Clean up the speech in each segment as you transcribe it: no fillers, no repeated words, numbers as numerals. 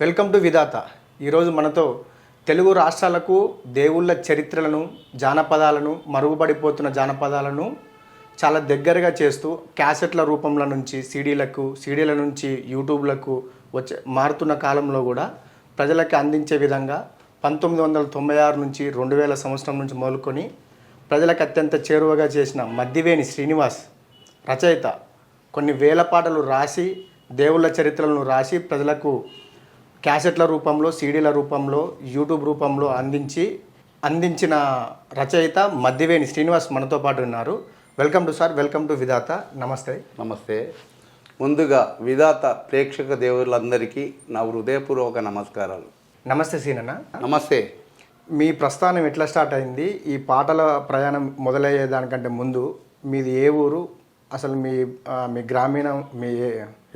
Welcome to విధాత. ఈరోజు మనతో తెలుగు రాష్ట్రాలకు దేవుళ్ళ చరిత్రలను, జానపదాలను, మరుగుపడిపోతున్న జానపదాలను చాలా దగ్గరగా చేస్తూ క్యాసెట్ల రూపంలో నుంచి సీడీల నుంచి యూట్యూబ్లకు మారుతున్న కాలంలో కూడా ప్రజలకి అందించే విధంగా 1996 నుంచి 2000 సంవత్సరం నుంచి మొదలుకొని ప్రజలకు అత్యంత చేరువగా చేసిన మద్దివేని శ్రీనివాస్ రచయిత కొన్ని వేల పాటలు రాసి దేవుళ్ళ చరిత్రలను రాసి ప్రజలకు క్యాసెట్ల రూపంలో, సీడీల రూపంలో, యూట్యూబ్ రూపంలో అందించిన రచయిత మద్దివేని శ్రీనివాస్ మనతో పాటు ఉన్నారు. Welcome to sir, welcome to విధాత. నమస్తే. నమస్తే. ముందుగా విధాత ప్రేక్షక దేవుళ్ళందరికీ నా హృదయపూర్వక నమస్కారాలు. నమస్తే సీనన్న. నమస్తే. మీ ప్రస్థానం ఎట్లా స్టార్ట్ అయింది? ఈ పాటల ప్రయాణం మొదలయ్యేదానికంటే ముందు మీది ఏ ఊరు? అసలు మీ గ్రామీణం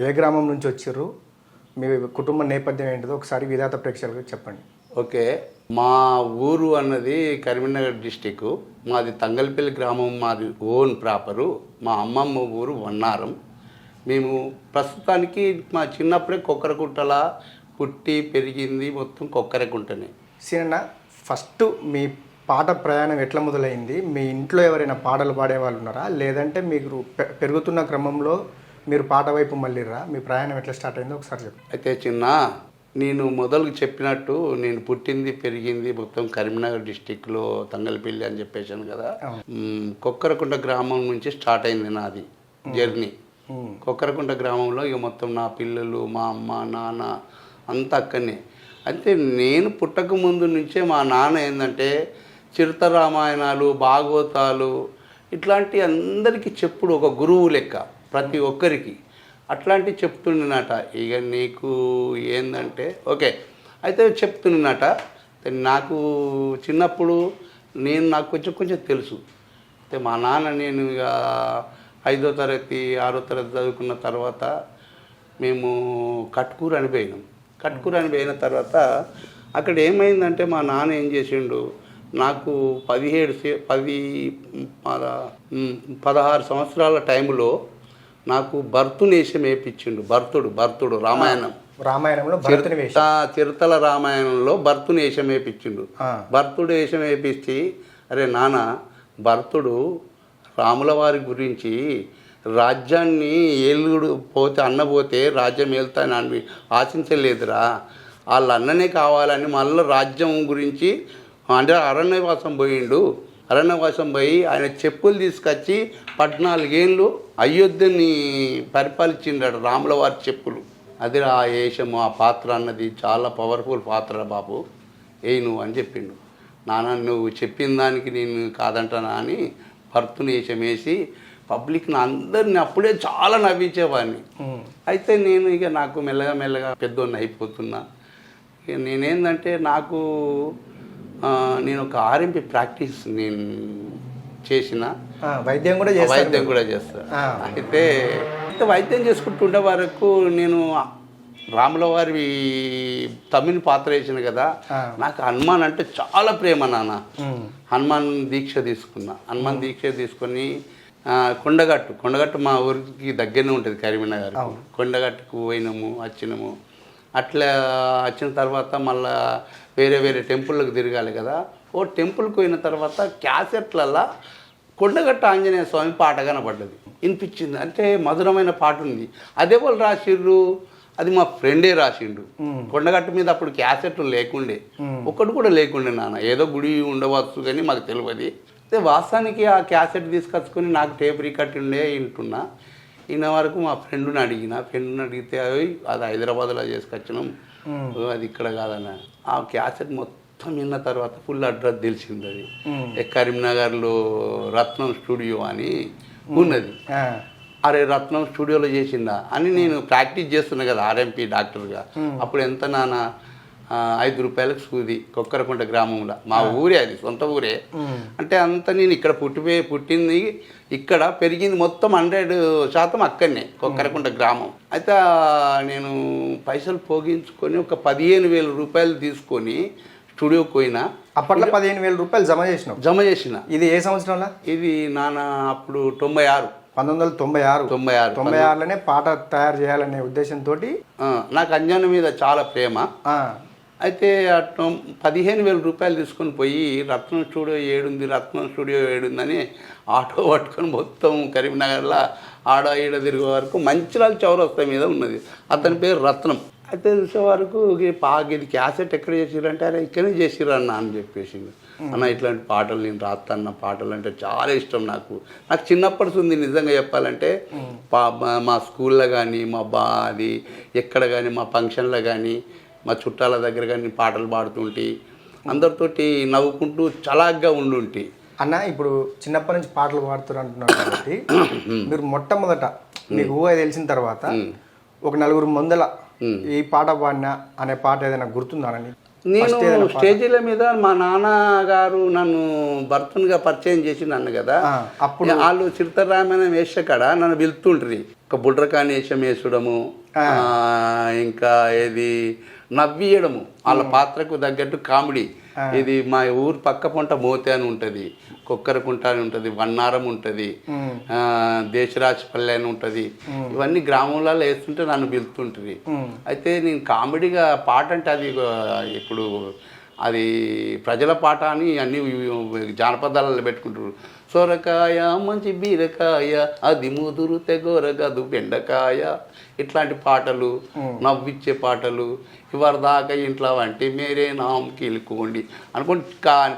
ఏ గ్రామం నుంచి వచ్చారు? మీ కుటుంబ నేపథ్యం ఏంటిదో ఒకసారి విధాత ప్రేక్షకులకు చెప్పండి. ఓకే, మా ఊరు అన్నది కరీంనగర్ డిస్టిక్. మాది తంగల్పల్లి గ్రామం, మాది ఓన్ ప్రాపరు. మా అమ్మమ్మ ఊరు వన్నారం. మేము ప్రస్తుతానికి మా చిన్నప్పుడే కొక్కరకుంటలా పుట్టి పెరిగింది, మొత్తం కొక్కరకుంటనే. సీనన్న, ఫస్ట్ మీ పాట ప్రయాణం ఎట్లా మొదలైంది? మీ ఇంట్లో ఎవరైనా పాటలు పాడే వాళ్ళు ఉన్నారా, లేదంటే మీరు పెరుగుతున్న క్రమంలో మీరు పాట వైపు మళ్ళీరా? మీ ప్రయాణం ఎట్లా స్టార్ట్ అయిందో ఒకసారి చెప్పండి. అయితే నేను మొదలు చెప్పినట్టు నేను పుట్టింది పెరిగింది మొత్తం కరీంనగర్ డిస్టిక్లో తంగల్పల్లి అని చెప్పేశాను కదా. కొక్కరకుంట గ్రామం నుంచి స్టార్ట్ అయింది నాది జర్నీ. కొక్కరకుంట గ్రామంలో ఇక మొత్తం నా పిల్లలు, మా అమ్మ, నాన్న అంతా అక్కడనే. అయితే నేను పుట్టక ముందు నుంచే మా నాన్న ఏంటంటే చిరుత రామాయణాలు, భాగవతాలు ఇట్లాంటి అందరికీ చెప్పుడు, ఒక గురువు లెక్క ప్రతి ఒక్కరికి అట్లాంటివి చెప్తుండేనట. ఇక నీకు ఏంటంటే ఓకే అయితే చెప్తుండేనట. నాకు చిన్నప్పుడు నాకు కొంచెం తెలుసు. అయితే మా నాన్న, నేను ఇక 5వ తరగతి 6వ తరగతి చదువుకున్న తర్వాత మేము కట్కూరు అని పోయినాం. కట్కూరు అని పోయిన తర్వాత అక్కడ ఏమైందంటే మా నాన్న ఏం చేసిండు, నాకు 16 సంవత్సరాల టైంలో నాకు భర్తునేషం వేయించిండు. భర్తుడు రామాయణంలో చిరుతల రామాయణంలో భర్తునేషం వేయించిండు. భర్తుడు వేషం వేయించి, అరే నాన్న, భర్తుడు రాముల వారి గురించి రాజ్యాన్ని ఏలుడు పోతే రాజ్యం ఏలుతానని ఆశించలేదురా, వాళ్ళ అన్ననే కావాలని మళ్ళీ రాజ్యం గురించి అంటే అరణ్యవాసం పోయి ఆయన చెప్పులు తీసుకొచ్చి 14 ఏళ్ళు అయోధ్యని పరిపాలించిండాడు రాముల వారి చెప్పులు. అది ఆ వేషము, ఆ పాత్ర అన్నది చాలా పవర్ఫుల్ పాత్ర బాబు, నువ్వు అని చెప్పిండు. నాన్న, నువ్వు చెప్పిన దానికి నేను కాదంటానా అని భర్తుని వేషం వేసి పబ్లిక్ని అందరిని అప్పుడే చాలా నవ్వించేవాడిని. అయితే నేను ఇక నాకు మెల్లగా పెద్దోడిని అయిపోతున్నా. ఇక నేనేందంటే నేను ఒక ఆర్ఎంపీ ప్రాక్టీస్ నేను చేసిన, వైద్యం కూడా చేస్తాను. అయితే వైద్యం చేసుకుంటుండే వరకు నేను రాముల వారి తమిళ పాత్ర వేసిన కదా, నాకు హనుమాన్ అంటే చాలా ప్రేమ నాన్న. హనుమాన్ దీక్ష తీసుకొని కొండగట్టు మా ఊరికి దగ్గరనే ఉంటుంది కరీంనగర్. కొండగట్టుకు వచ్చినాము. అట్లా వచ్చిన తర్వాత మళ్ళా వేరే టెంపుల్కి తిరగాలి కదా. ఓ టెంపుల్కి పోయిన తర్వాత క్యాసెట్లల్లో కొండగట్టు ఆంజనేయ స్వామి పాట కనపడ్డది, వినిపించింది. అంటే మధురమైన పాట ఉంది. అదే వాళ్ళు రాసిర్రు, అది మా ఫ్రెండే రాసిండు. కొండగట్టు మీద అప్పుడు క్యాసెట్లు లేకుండే, ఒక్కటి కూడా లేకుండే నాన్న. ఏదో గుడి ఉండవచ్చు కానీ మాకు తెలియదు. అయితే వాస్తవానికి ఆ క్యాసెట్ తీసుకొచ్చుకొని నాకు టేప్ రికార్డ్ వింటున్నా. ఈయన వరకు మా ఫ్రెండ్ని అడిగితే అది హైదరాబాద్లో చేసుకొచ్చినాం, అది ఇక్కడ కాదన్న. ఆ క్యాసెట్ మొత్తం విన్న తర్వాత ఫుల్ అడ్రస్ తెలిసింది. అది కరీంనగర్లో రత్నం స్టూడియో అని ఉన్నది. అరే రత్నం స్టూడియోలో చేసిందా అని నేను ప్రాక్టీస్ చేస్తున్నా కదా ఆర్ఎంపీ డాక్టర్గా. అప్పుడు ఎంత నాన్న, 5 రూపాయలకు సూది, కొక్కరకుంట గ్రామంలో. మా ఊరే, అది సొంత ఊరే. అంటే అంత నేను ఇక్కడ పుట్టింది ఇక్కడ, పెరిగింది మొత్తం 100% అక్కడనే కొక్కరకుంట గ్రామం. అయితే నేను పైసలు పోగించుకొని ఒక 15,000 రూపాయలు తీసుకొని స్టూడియోకి పోయినా. అప్పట్లో 15,000 రూపాయలు జమ చేసిన. ఇది ఏ సంవత్సరంలో? ఇది నాన్న అప్పుడు 96. 1996 96 96లోనే పాట తయారు చేయాలనే ఉద్దేశంతో నాకు అంజన్న మీద చాలా ప్రేమ. అయితే అటు 15,000 రూపాయలు తీసుకొని పోయి రత్నం స్టూడియో ఏడుంది, రత్నం స్టూడియో ఏడుందని ఆటో పట్టుకొని మొత్తం కరీంనగర్లో ఆడ ఈడ తిరిగే వరకు మంచిర్యాల చౌరస్తా మీద ఉన్నది. అతని పేరు రత్నం. అయితే చూసే వరకు ఇది క్యాసెట్ ఎక్కడ చేసిరంటే అరే ఇక్కడనే చేసిరన్న అని చెప్పేసి, అన్న ఇట్లాంటి పాటలు నేను రాస్తాన్న, పాటలు అంటే చాలా ఇష్టం నాకు చిన్నప్పటి ఉంది నిజంగా చెప్పాలంటే. మా స్కూల్లో కానీ అది ఎక్కడ కానీ మా ఫంక్షన్లో కానీ మా చుట్టాల దగ్గర కానీ పాటలు పాడుతుంటే అందరితోటి నవ్వుకుంటూ చలాగ్గా ఉండుంటి. అన్న ఇప్పుడు చిన్నప్పటి నుంచి పాటలు పాడుతారు అంటున్నారు కాబట్టి మీరు మొట్టమొదట మీకు ఊహ తెలిసిన తర్వాత ఒక నలుగురు ముందల ఈ పాట పాడినా అనే పాట ఏదైనా గుర్తుందానని? నేను స్టేజీల మీద మా నాన్నగారు నన్ను భర్తనుగా పరిచయం చేసి నన్ను కదా, అప్పుడు వాళ్ళు చిరుతరామాయణం వేసాకడ నన్ను పిలుతుండ్రి. ఒక బుడ్రకాని వేషం వేసడము, ఇంకా ఏది నవ్వియడము, వాళ్ళ పాత్రకు తగ్గట్టు కామెడీ. ఇది మా ఊరు పక్క పొంట మోతే అని ఉంటుంది, కొక్కరకుంట అని ఉంటుంది, వన్నారం ఉంటుంది, దేశరాజపల్లి అని ఉంటుంది. ఇవన్నీ గ్రామంలలో వేస్తుంటే నన్ను పిలుతుంటుంది. అయితే నేను కామెడీగా పాట అంటే అది ఇప్పుడు అది ప్రజల పాట అని అన్ని జానపదాలలో పెట్టుకుంటారు. సొరకాయ మంచి బీరకాయ అది ముదురు తెగోరగదు బెండకాయ, ఇట్లాంటి పాటలు, నవ్విచ్చే పాటలు, ఇవరి దాకా ఇంట్లో అంటే మీరే నామ్ కీలుకోండి అనుకోండి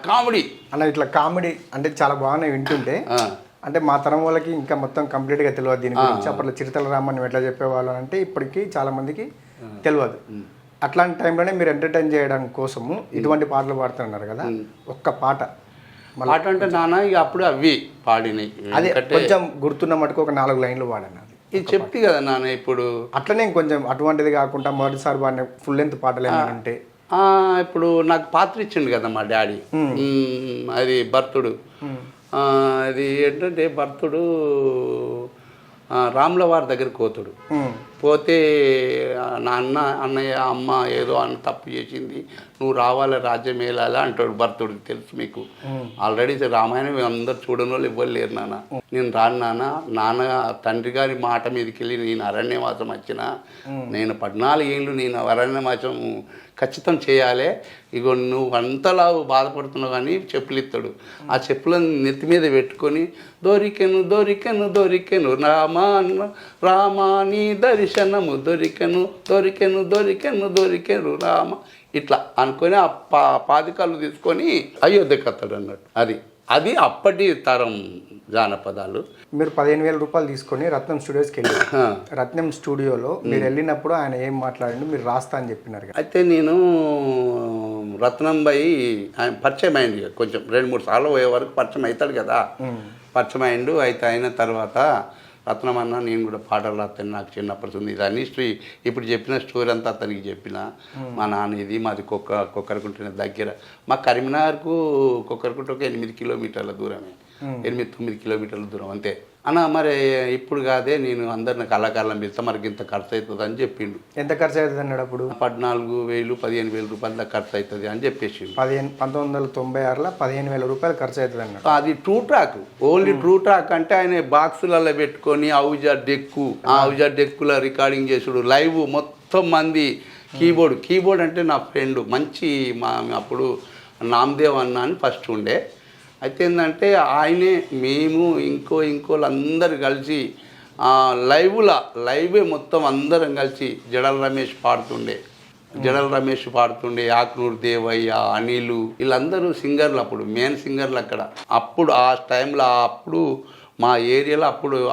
కామెడీ అన్న. ఇట్లా కామెడీ అంటే చాలా బాగానే వింటుంటే అంటే మా తరం వాళ్ళకి ఇంకా మొత్తం కంప్లీట్గా తెలియదు దీని గురించి. అప్పట్లో చిరుతల రామని ఎట్లా చెప్పేవాళ్ళు అంటే ఇప్పటికీ చాలా మందికి తెలియదు. అట్లాంటి టైంలోనే మీరు ఎంటర్టైన్ చేయడం కోసము ఇటువంటి పాటలు పాడుతున్నారు కదా, ఒక్క పాట అంటే నాన్న ఇక అప్పుడు అవి పాడినాయి. అదే కొంచెం గుర్తున్న మటుకు ఒక 4 లైన్లు పాడాను. ఇది చెప్తే కదా నాన్న. ఇప్పుడు అట్లనే కొంచెం అటువంటిది కాకుండా మొదటిసారి పాడిన ఫుల్ లెంత్ పాటలు ఏమైనా ఉంటే. ఇప్పుడు నాకు పాత్ర ఇచ్చిండు కదా మా డాడీ, అది భర్తుడు. అది ఏంటంటే భర్తుడు రాముల వారి దగ్గరికి పోతాడు. పోతే అన్నయ్య అమ్మ ఏదో అని తప్పు చేసింది, నువ్వు రావాలి, రాజ్యం వెళ్ళాలి అంటాడు భర్తుడికి. తెలుసు మీకు ఆల్రెడీ రామాయణం అందరు చూడని వాళ్ళు ఇవ్వరు లేరు నాన్న. నేను రాను నాన్న తండ్రి గారి మాట మీదకి వెళ్ళి నేను అరణ్యవాసం వచ్చిన, నేను 14 ఏళ్ళు నేను అరణ్యవాసం ఖచ్చితం చేయాలి. ఇగో నువ్వు అంతలా బాధపడుతున్నావు కానీ చెప్పులు ఇస్తాడు. ఆ చెప్పులను నెత్తి మీద పెట్టుకొని దొరికెను దొరికెను దొరికెను రామాని దర్శనము దొరికెను దొరికెను దొరికెను దొరికెను రామ, ఇట్లా అనుకొని ఆ పాదికలు తీసుకొని అయోధ్యకు వస్తాడు అన్నట్టు. అది అప్పటి తరం జానపదాలు. మీరు 15,000 రూపాయలు తీసుకొని రత్నం స్టూడియోస్కి వెళ్ళారు. రత్నం స్టూడియోలో మీరు వెళ్ళినప్పుడు ఆయన ఏం మాట్లాడండి, మీరు రాస్తా అని చెప్పినారు. అయితే నేను రత్నం బాయి ఆయన పరిచయం అయింది కొంచెం 2-3 సార్లు పోయే వరకు పరిచయం అవుతాడు కదా. పరిచయం అయిండు. అయితే అయిన తర్వాత రత్నం అన్న నేను కూడా పాటలు రాస్తాను, నాకు చిన్నప్పటి ఉంది ఇది అన్ని ఇప్పుడు చెప్పిన స్టోరీ అంతా అతనికి చెప్పిన. మా నాన్న ఇది మాది కొక్కరకుంట దగ్గర, మా కరీంనగర్కు కొక్కరకుంట ఒక 8 కిలోమీటర్ల దూరమే, 8-9 కిలోమీటర్ల దూరం అంతే. అన్న మరి ఇప్పుడు కాదే నేను అందరిని కళాకారులను పిలుస్తా, మనకి ఇంత ఖర్చు అవుతుంది అని చెప్పిండు. ఎంత ఖర్చు అవుతుంది అన్నాడు అప్పుడు? 14,000 15,000 రూపాయల ఖర్చు అవుతుంది అని చెప్పేసి. 1996లో 15,000 రూపాయలు ఖర్చు అవుతుంది అన్నాడు. అది true track, only true track అంటే ఆయన బాక్సులలో పెట్టుకొని ఔజా డెక్కుల రికార్డింగ్ చేసుడు, లైవ్ మొత్తం మంది, కీబోర్డ్ అంటే నా ఫ్రెండ్ మంచి అప్పుడు నామదేవ్ అన్న అని ఫస్ట్ ఉండే. అయితే ఏంటంటే ఆయనే మేము ఇంకోళ్ళందరూ కలిసి లైవే మొత్తం అందరం కలిసి జడల రమేష్ పాడుతుండే, ఆకునూరు దేవయ్య, అనిలు, వీళ్ళందరూ సింగర్లు, అప్పుడు మెయిన్ సింగర్లు అక్కడ. అప్పుడు ఆ టైంలో అప్పుడు మా ఏరియాలో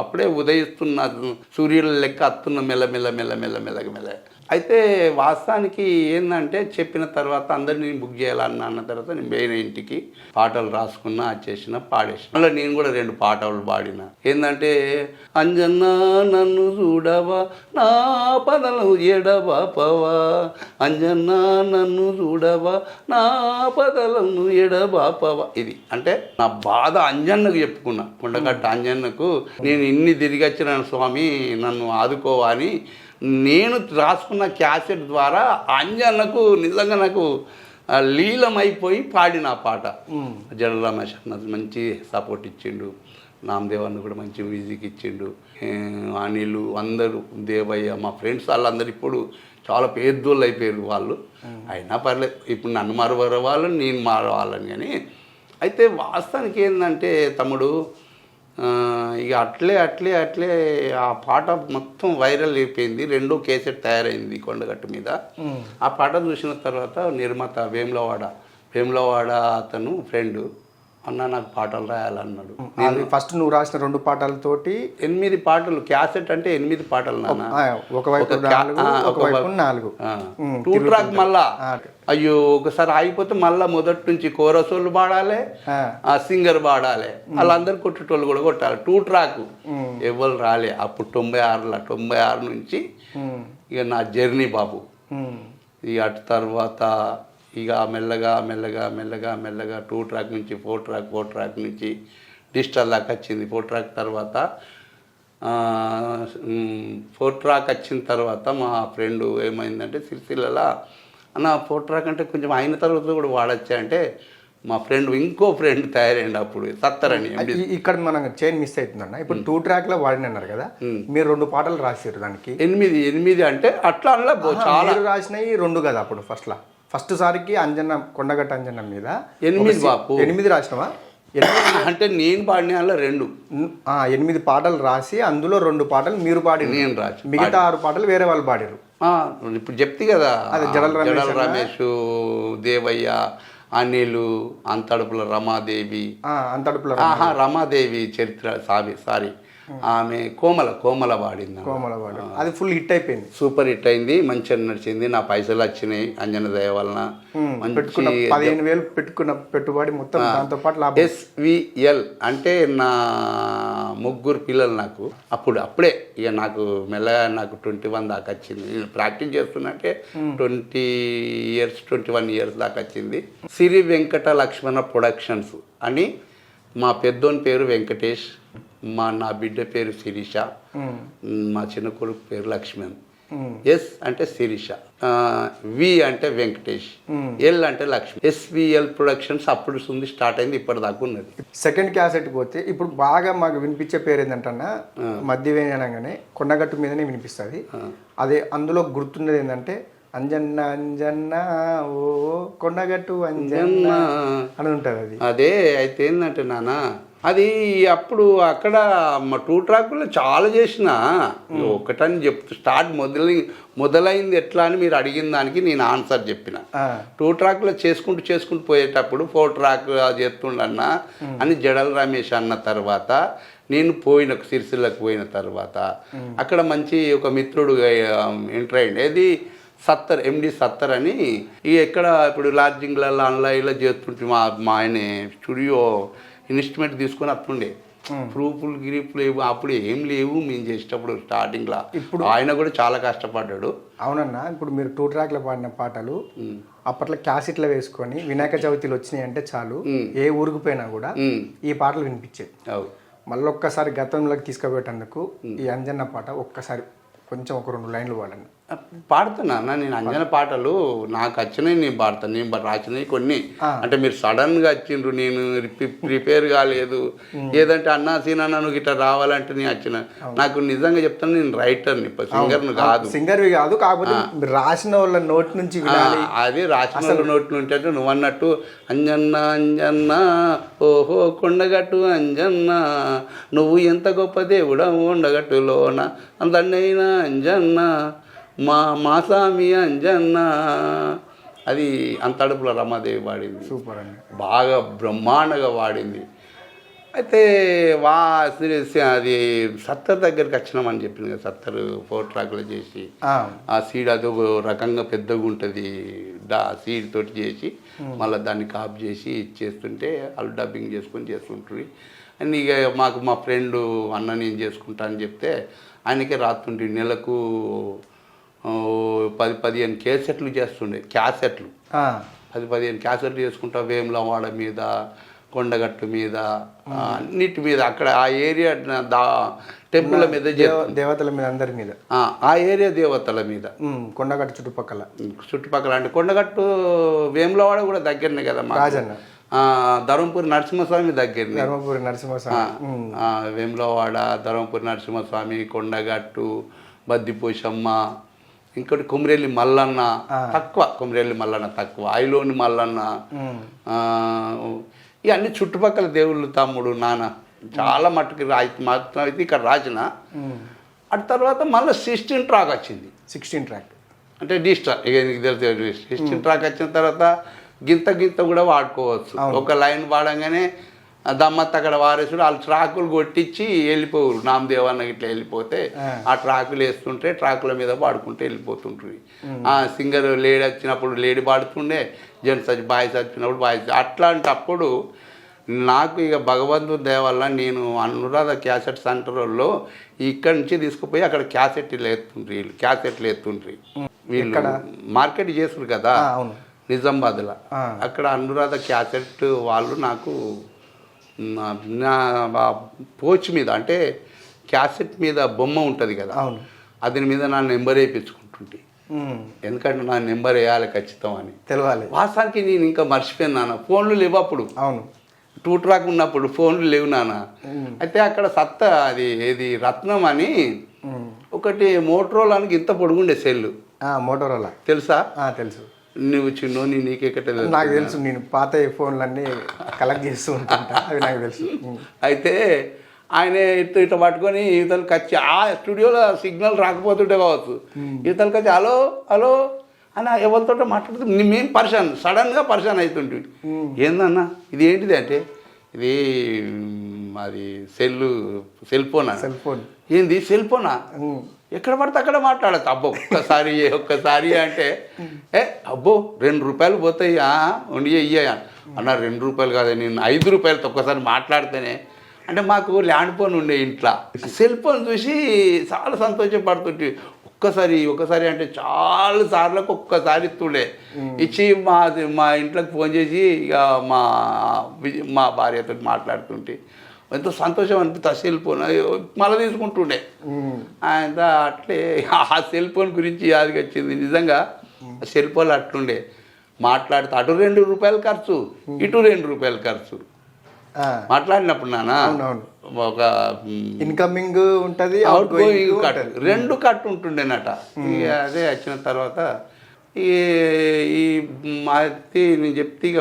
అప్పుడే ఉదయిస్తున్న సూర్యుల లెక్క అత్తున్న మెల్ల. అయితే వాస్తవానికి ఏంటంటే చెప్పిన తర్వాత అందరినీ బుక్ చేయాలన్న తర్వాత నేను పోయిన ఇంటికి పాటలు రాసుకున్నా, చేసిన పాడేసిన. అలా నేను కూడా 2 పాటలు పాడిన. ఏంటంటే అంజన్న నన్ను చూడవా నా పదలు ఎడబాపవా, అంజన్న నన్ను చూడవా నా పదలను ఎడబాపవా. ఇది అంటే నా బాధ అంజన్నకు చెప్పుకున్నా. కొండగట్ట అంజన్నకు నేను ఇన్ని తిరిగి వచ్చిన స్వామి నన్ను ఆదుకోవా అని నేను రాసుకున్న క్యాసెట్ ద్వారా అంజన్నకు నిజంగా నాకు లీలమైపోయి పాడిన పాట. జడల రమేష్ అన్న మంచి సపోర్ట్ ఇచ్చిండు. నామదేవ్ అన్న కూడా మంచి మ్యూజిక్ ఇచ్చిండు. అనిలు అందరూ దేవయ్య మా ఫ్రెండ్స్ వాళ్ళందరూ ఇప్పుడు చాలా పెద్దోళ్ళు అయిపోయారు వాళ్ళు. అయినా పర్లేదు, ఇప్పుడు నన్ను మారవాళ్ళని నేను మారవాళ్ళని. కానీ అయితే వాస్తవానికి ఏంటంటే తమ్ముడు, ఇక అట్లే ఆ పాట మొత్తం వైరల్ అయిపోయింది. 2వ కేసెట్ తయారైంది కొండగట్టు మీద. ఆ పాట చూసిన తర్వాత నిర్మాత వేములవాడ అతను ఫ్రెండ్, అన్న నాకు పాటలు రాయాలన్నాడు. అది ఫస్ట్ నువ్వు రాసిన 2 పాటలతోటి 8 పాటలు, క్యాసెట్ అంటే 8 పాటలు నాన్న. ఒకవైపు 4 2 ట్రాక్ మళ్ళా. అయ్యో ఒకసారి ఆగిపోతే మళ్ళా మొదటి నుంచి కోరసోళ్ళు పాడాలి, సింగర్ పాడాలి, వాళ్ళందరూ కొట్టేటోళ్ళు కూడా కొట్టాలి. 2 ట్రాక్ ఎవరు రాలే అప్పుడు. 96 నుంచి ఇక నా జర్నీ బాబు. ఇక అటు తర్వాత ఇక మెల్లగా 2 ట్రాక్ నుంచి 4 ట్రాక్ నుంచి డిజిటల్ దాకా వచ్చింది. 4 ట్రాక్ తర్వాత 4 ట్రాక్ వచ్చిన తర్వాత మా ఫ్రెండ్ ఏమైందంటే సిరిసిల్లలో, అన్న 4 ట్రాక్ అంటే కొంచెం అయిన తర్వాత కూడా వాడచ్చా అంటే, మా ఫ్రెండ్ ఇంకో ఫ్రెండ్ తయారైంది అప్పుడు సత్తరని. ఇక్కడ మనం చైన్ మిస్ అవుతుందన్న. ఇప్పుడు 2 ట్రాక్లో వాడినన్నారు కదా, మీరు 2 పాటలు రాసారు దానికి. 8 అంటే అట్లా అలా చాలా రాసినవి 2 కదా అప్పుడు ఫస్ట్ సారికి కొండగట్ట అంజన్న మీద 8 బాపు. 8 రాసినవా? అంటే నేను పాడిన వాళ్ళ 2. 8 పాటలు రాసి అందులో 2 పాటలు మీరు పాడి, నేను రాసి, మిగతా 6 పాటలు వేరే వాళ్ళు పాడారు. ఇప్పుడు చెప్తే కదా, జడల రమేష్, దేవయ్య, అనిలు, అంతడుపుల రమాదేవి, రమాదేవి చరిత్ర సారీ ఆమె కోమల పాడింది. అది ఫుల్ హిట్ అయిపోయింది, సూపర్ హిట్ అయింది, మంచిగా నడిచింది. నా పైసలు వచ్చినాయి అంజన దయ వలన. 15,000 పెట్టుకున్న పెట్టుబడి మొత్తం దాంతో పాటు SVL అంటే నా 3 పిల్లలు నాకు. అప్పుడే ఇక నాకు మెల్లగా నాకు 21 దాకా వచ్చింది. నేను ప్రాక్టీస్ చేస్తున్నట్టే 21 ఇయర్స్ దాకా వచ్చింది. సిరి వెంకట లక్ష్మణ ప్రొడక్షన్స్ అని. మా పెద్దోని పేరు వెంకటేష్, నా బిడ్డ పేరు శిరీష, మా చిన్న కొడుకు పేరు లక్ష్మణ్. ఎస్ అంటే శిరీష, వి అంటే వెంకటేష్, ఎల్ అంటే లక్ష్మి. SVL ప్రొడక్షన్స్ అప్పుడు స్టార్ట్ అయింది, ఇప్పటిదాకా ఉన్నది. సెకండ్ క్యాసెట్ పోతే ఇప్పుడు బాగా మాకు వినిపించే పేరు ఏంటంటే మధ్యవేణి అనగానే కొండగట్టు మీదనే వినిపిస్తుంది. అదే అందులో గుర్తున్నది ఏంటంటే అంజన్న ఓ కొండగట్టు అంజన్న అని ఉంటుంది. అదే అయితే ఏంటంటే నాన్న, అది అప్పుడు అక్కడ మా 2 ట్రాక్లో చాలా చేసిన. ఒకటని స్టార్ట్ మొదలైంది ఎట్లా అని మీరు అడిగిన దానికి నేను ఆన్సర్ చెప్పిన. 2 ట్రాక్లో చేసుకుంటూ పోయేటప్పుడు 4 ట్రాక్ చేస్తుండన్నా అని జడల రమేష్ అన్న తర్వాత నేను సిరిసిల్లకు పోయిన తర్వాత అక్కడ మంచి ఒక మిత్రుడు ఎంటర్ అయ్యింది. ఏది MD సత్తర్ అని. ఎక్కడ ఇప్పుడు లాడ్జింగ్లలో ఆన్లైన్లో చేస్తుంటే మా ఆయన స్టూడియో ఇన్స్ట్రుమెంట్ తీసుకొని అట్లుండే. ప్రూఫ్లు లేవు అప్పుడు, ఏం లేవు మేము చేసేటప్పుడు స్టార్టింగ్లో. ఇప్పుడు ఆయన కూడా చాలా కష్టపడ్డాడు. అవునన్నా, ఇప్పుడు మీరు 2 ట్రాక్లో పాడిన పాటలు అప్పట్లో క్యాసెట్లో వేసుకొని వినాయక చవితిలు వచ్చినాయి అంటే చాలు, ఏ ఊరికి పోయినా కూడా ఈ పాటలు వినిపించేది. మళ్ళీ ఒక్కసారి గతంలోకి తీసుకుపోయేటందుకు ఈ అంజన్న పాట ఒక్కసారి కొంచెం ఒక 2 లైన్లు పాడండి. పాడుతున్నా నేను అంజన పాటలు నాకు వచ్చినాయి, నేను పాడతాను. నేను రాసినవి కొన్ని. అంటే మీరు సడన్గా వచ్చిండ్రు, నేను ప్రిపేర్ కాలేదు. ఏదంటే అన్నా సీనన్నా నువ్వు ఇట్లా రావాలంటే నేను వచ్చిన. నాకు నిజంగా చెప్తాను, నేను రైటర్ని, సింగర్ని కాదు. సింగర్వి కాదు, కాకపోతే రాసిన వాళ్ళ నోటి నుంచి వినాలి. అది రాసిన వాళ్ళ నోటి నుంచి అంటే నువ్వు అన్నట్టు అంజన్న ఓహో కొండగట్టు అంజన్న నువ్వు ఎంత గొప్ప దేవుడా ఉండగట్టులోన అందన్నైనా అంజన్న మా స్వామి అంజన్న. అది అంతడుపుల రమాదేవి పాడింది. సూపర్ అండి, బాగా బ్రహ్మాండంగా పాడింది. అయితే అది సత్తర్ దగ్గరికి వచ్చినామని చెప్పింది కదా, సత్తర్ 4 ట్రాక్లో చేసి ఆ సీడ్ అది ఒక రకంగా పెద్దగా ఉంటుంది, సీడ్ తోటి చేసి మళ్ళీ దాన్ని కాప్ చేసి ఇచ్చేస్తుంటే వాళ్ళు డబ్బింగ్ చేసుకొని చేస్తుంటుంది. అండ్ ఇక మా ఫ్రెండు అన్న నేను చేసుకుంటా అని చెప్తే ఆయనకే రాస్తుంటే నెలకు 10-15 క్యాసెట్లు చేస్తుండే. 10-15 క్యాసెట్లు చేసుకుంటా వేములవాడ మీద, కొండగట్టు మీద, అన్నిటి మీద అక్కడ ఆ ఏరియా టెంపుల్ మీద, దేవతల మీద, అందరి మీద, ఆ ఏరియా దేవతల మీద, కొండగట్టు చుట్టుపక్కల అంటే కొండగట్టు వేములవాడ కూడా దగ్గరనే కదా. ధర్మపురి నరసింహస్వామి దగ్గరని ధర్మపురి నరసింహస్వామి. వేములవాడ, ధర్మపురి నరసింహస్వామి, కొండగట్టు, బద్దిపోషమ్మ, ఇంకోటి కొమరెల్లి మల్లన్న తక్కువ, కొమరెల్లి మల్లన్న తక్కువ, ఐలోని మల్లన్న, ఇవన్నీ చుట్టుపక్కల దేవుళ్ళు, తమ్ముడు, నాన్న చాలా మట్టుకు మాత్రం అయితే ఇక్కడ రాసిన. అటు తర్వాత మళ్ళీ 16 ట్రాక్ వచ్చింది. 16 ట్రాక్ అంటే డిస్ట్రాక్, ఇక నీకు తెలుసు 16 ట్రాక్ వచ్చిన తర్వాత గింత కూడా వాడుకోవచ్చు. ఒక లైన్ వాడంగానే దమ్మత్ అక్కడ వారేసుడు వాళ్ళు ట్రాకులు కొట్టించి వెళ్ళిపోరు. నామదేవన్న ఇట్లా వెళ్ళిపోతే ఆ ట్రాకులు వేస్తుంటే ట్రాకుల మీద పాడుకుంటే వెళ్ళిపోతుంటుంది. సింగర్ లేడీ వచ్చినప్పుడు లేడీ పాడుతుండే, జెంట్స్ వచ్చి బాయ్స్ వచ్చినప్పుడు బాయ్స్. అట్లాంటప్పుడు నాకు ఇక భగవంతుని దయ వల్ల నేను అనురాధ క్యాసెట్ సెంటర్లో ఇక్కడి నుంచి తీసుకుపోయి అక్కడ క్యాసెట్లు ఎత్తుండ్రి వీళ్ళు మార్కెట్ చేస్తారు కదా నిజామాబాద్లో. అక్కడ అనురాధ క్యాసెట్ వాళ్ళు నాకు నా పోచ్ మీద, అంటే క్యాసెట్ మీద బొమ్మ ఉంటుంది కదా, అతని మీద నా నెంబర్ వేయించుకుంటుంటే, ఎందుకంటే నా నెంబర్ వేయాలి ఖచ్చితం అని తెలవాలి. వాస్తవానికి నేను ఇంకా మర్చిపోయాను నాన్న, ఫోన్లు లేవు అప్పుడు. 2 ట్రాక్ ఉన్నప్పుడు ఫోన్లు లేవు నాన్న. అయితే అక్కడ అది ఏది రత్నం అని ఒకటి మోటరోలానికి ఇంత పొడుగుండే సెల్లు. మోటరోలా తెలుసా? తెలుసు. నువ్వు చిన్నో నీకెక్కడ నాకు తెలుసు, నేను పాత ఫోన్లన్నీ కలెక్ట్ చేస్తూ ఉంటాను, అవి నాకు తెలుసు. అయితే ఆయన ఇట్లా పట్టుకొని ఇవతలకి వచ్చి ఆ స్టూడియోలో సిగ్నల్ రాకపోతుంటే కావచ్చు, ఇవతలకి వచ్చి హలో హలో అని ఎవరితో మాట్లాడుతూ మేము సడన్గా పరిశాన్ అవుతుంటే, ఏందన్నా ఇది ఏంటిది అంటే, ఇది మాది సెల్ ఫోన్. ఏంది సెల్ ఫోనా? ఎక్కడ పడితే అక్కడ మాట్లాడచ్చు. అబ్బో ఒక్కసారి అంటే అబ్బో 2 రూపాయలు పోతాయి ఉండి ఇయ్యా అన్న. 2 రూపాయలు కాదు, నేను 5 రూపాయలతో ఒక్కసారి మాట్లాడితేనే, అంటే మాకు ల్యాండ్ ఫోన్ ఉండే ఇంట్లో, సెల్ ఫోన్ చూసి చాలా సంతోషపడుతుంటే, ఒకసారి అంటే చాలా సార్లకు ఒక్కసారి ఇస్తుండే ఇచ్చి మా ఇంట్లోకి ఫోన్ చేసి ఇక మా భార్యతో మాట్లాడుతుంటే ఎంతో సంతోషం అనిపిస్తుంది. ఆ సెల్ ఫోన్ మళ్ళీ తీసుకుంటుండే ఆయన. అట్లే ఆ సెల్ ఫోన్ గురించి యాదికి వచ్చింది. నిజంగా సెల్ ఫోన్ అట్లుండే, మాట్లాడితే అటు 2 రూపాయలు ఖర్చు, ఇటు 2 రూపాయలు ఖర్చు. మాట్లాడినప్పుడు నాన్న ఒక ఇన్కమింగ్ ఉంటుంది, అవుట్ గోయింగ్ కట్, 2 కట్ ఉంటుండేనట. అదే వచ్చిన తర్వాత ఈ నేను చెప్తే ఇక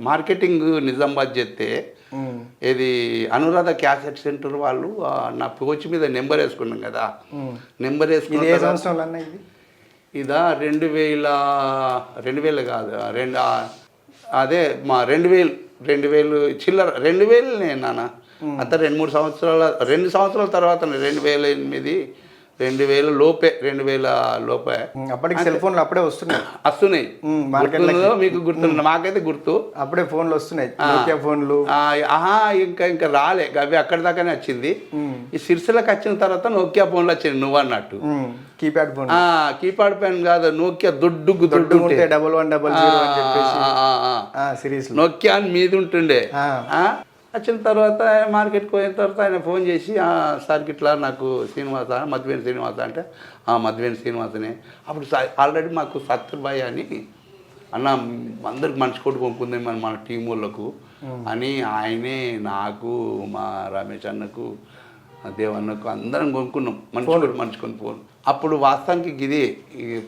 మార్కెటింగ్ నిజామాబాద్ చెప్తే, ఇది అనురాధ క్యాసెట్ సెంటర్ వాళ్ళు నా పోచ్ మీద నెంబర్ వేసుకున్నాం కదా, నెంబర్ వేసుకుని ఇదా 2000 కాదు, అదే మా 2000 చిల్లర 2000 నాన్న. అంతా 2 సంవత్సరాల తర్వాత 2008 2000 లోపే 2000 లోపే. అప్పటికి సెల్ ఫోన్లు అప్పుడే వస్తున్నాయి మార్కెట్లో. మీకు గుర్తుంది? మాకైతే గుర్తు, అప్పుడే ఫోన్లు వస్తున్నాయి, నోకియా ఫోన్లు. ఇంకా రాలే అవి, అక్కడి దాకానే వచ్చింది. ఈ సిరిసిలకు వచ్చిన తర్వాత నోకియా ఫోన్లు వచ్చింది నువ్వు అన్నట్టు. కీప్యాడ్ ఫోన్ కాదు, నోకియా దొడ్డు 1100 సిరీస్ నోకియా అని మీద ఉంటుండే. వచ్చిన తర్వాత మార్కెట్కి పోయిన తర్వాత ఆయన ఫోన్ చేసి, సార్కి ఇట్లా నాకు మధ్యవేణి శ్రీనివాస అంటే, మధ్యవేణి శ్రీనివాసనే. అప్పుడు ఆల్రెడీ మాకు సత్యబాయ్ అని అన్న అందరికి మనిషి కొట్టు పంపుకుంది మన టీం వాళ్ళకు అని ఆయనే నాకు, మా రమేష్ అన్నకు, దేవన్నకు అందరం కొనుక్కున్నాం మనిషి కొని ఫోన్. అప్పుడు వాస్తవానికి ఇది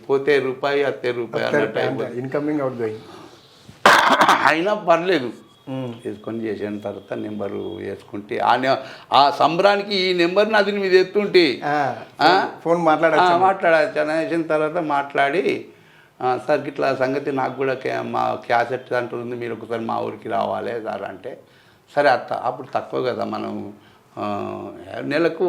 పోతే రూపాయి అత్తే రూపాయి అన్నట్టు ఇన్కమింగ్ అవుట్ గోయింగ్ అయినా పర్లేదు. వేసుకొని చేసిన తర్వాత నెంబరు వేసుకుంటే ఆ సంబరానికి ఈ నెంబర్ని అది మీద ఎత్తుంటే ఫోన్ మాట్లాడచ్చు అని వేసిన తర్వాత మాట్లాడి, సార్ ఇట్లా సంగతి నాకు కూడా మా క్యాసెట్ సెంటర్ ఉంది, మీరు ఒకసారి మా ఊరికి రావాలి సార్ అంటే, సరే అప్పుడు తక్కువ కదా, మనం నెలకు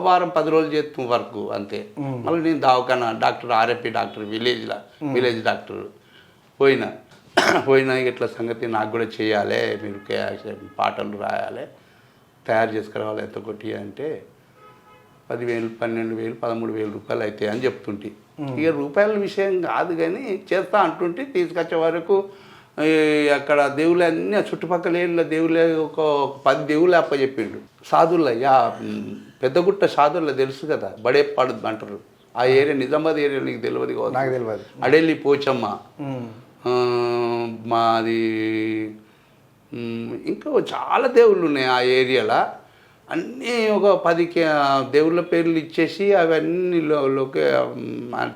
వారం 10 రోజులు చేస్తాం వర్క్ అంతే. మళ్ళీ నేను దావకాన doctor RMP doctor village doctor పోయినా ఇట్లా సంగతి నాకు కూడా చేయాలి, మీరు పాటలు రాయాలి, తయారు చేసుకురావాలి, ఎంత కొట్టి అంటే 10,000 12,000 13,000 రూపాయలు అవుతాయి అని చెప్తుంటే, ఇక రూపాయల విషయం కాదు కానీ చేస్తా అంటుంటే, తీసుకొచ్చే వరకు అక్కడ దేవుళ్ళు అన్నీ చుట్టుపక్కల ఏళ్ళ దేవుళ్ళే ఒక 10 దేవుళ్ళు అప్పచెప్పిండు. సాధువుల పెద్దగుట్ట సాధువుల తెలుసు కదా, బడేపాడు అంటారు ఆ ఏరియా, నిజామాబాద్ ఏరియా నీకు తెలియదు కాదు, నాకు తెలియదు. అడెల్లి పోచమ్మ, మాది ఇంకా చాలా దేవుళ్ళు ఉన్నాయి ఆ ఏరియాలో. అన్నీ ఒక 10 దేవుళ్ళ పేర్లు ఇచ్చేసి అవన్నీ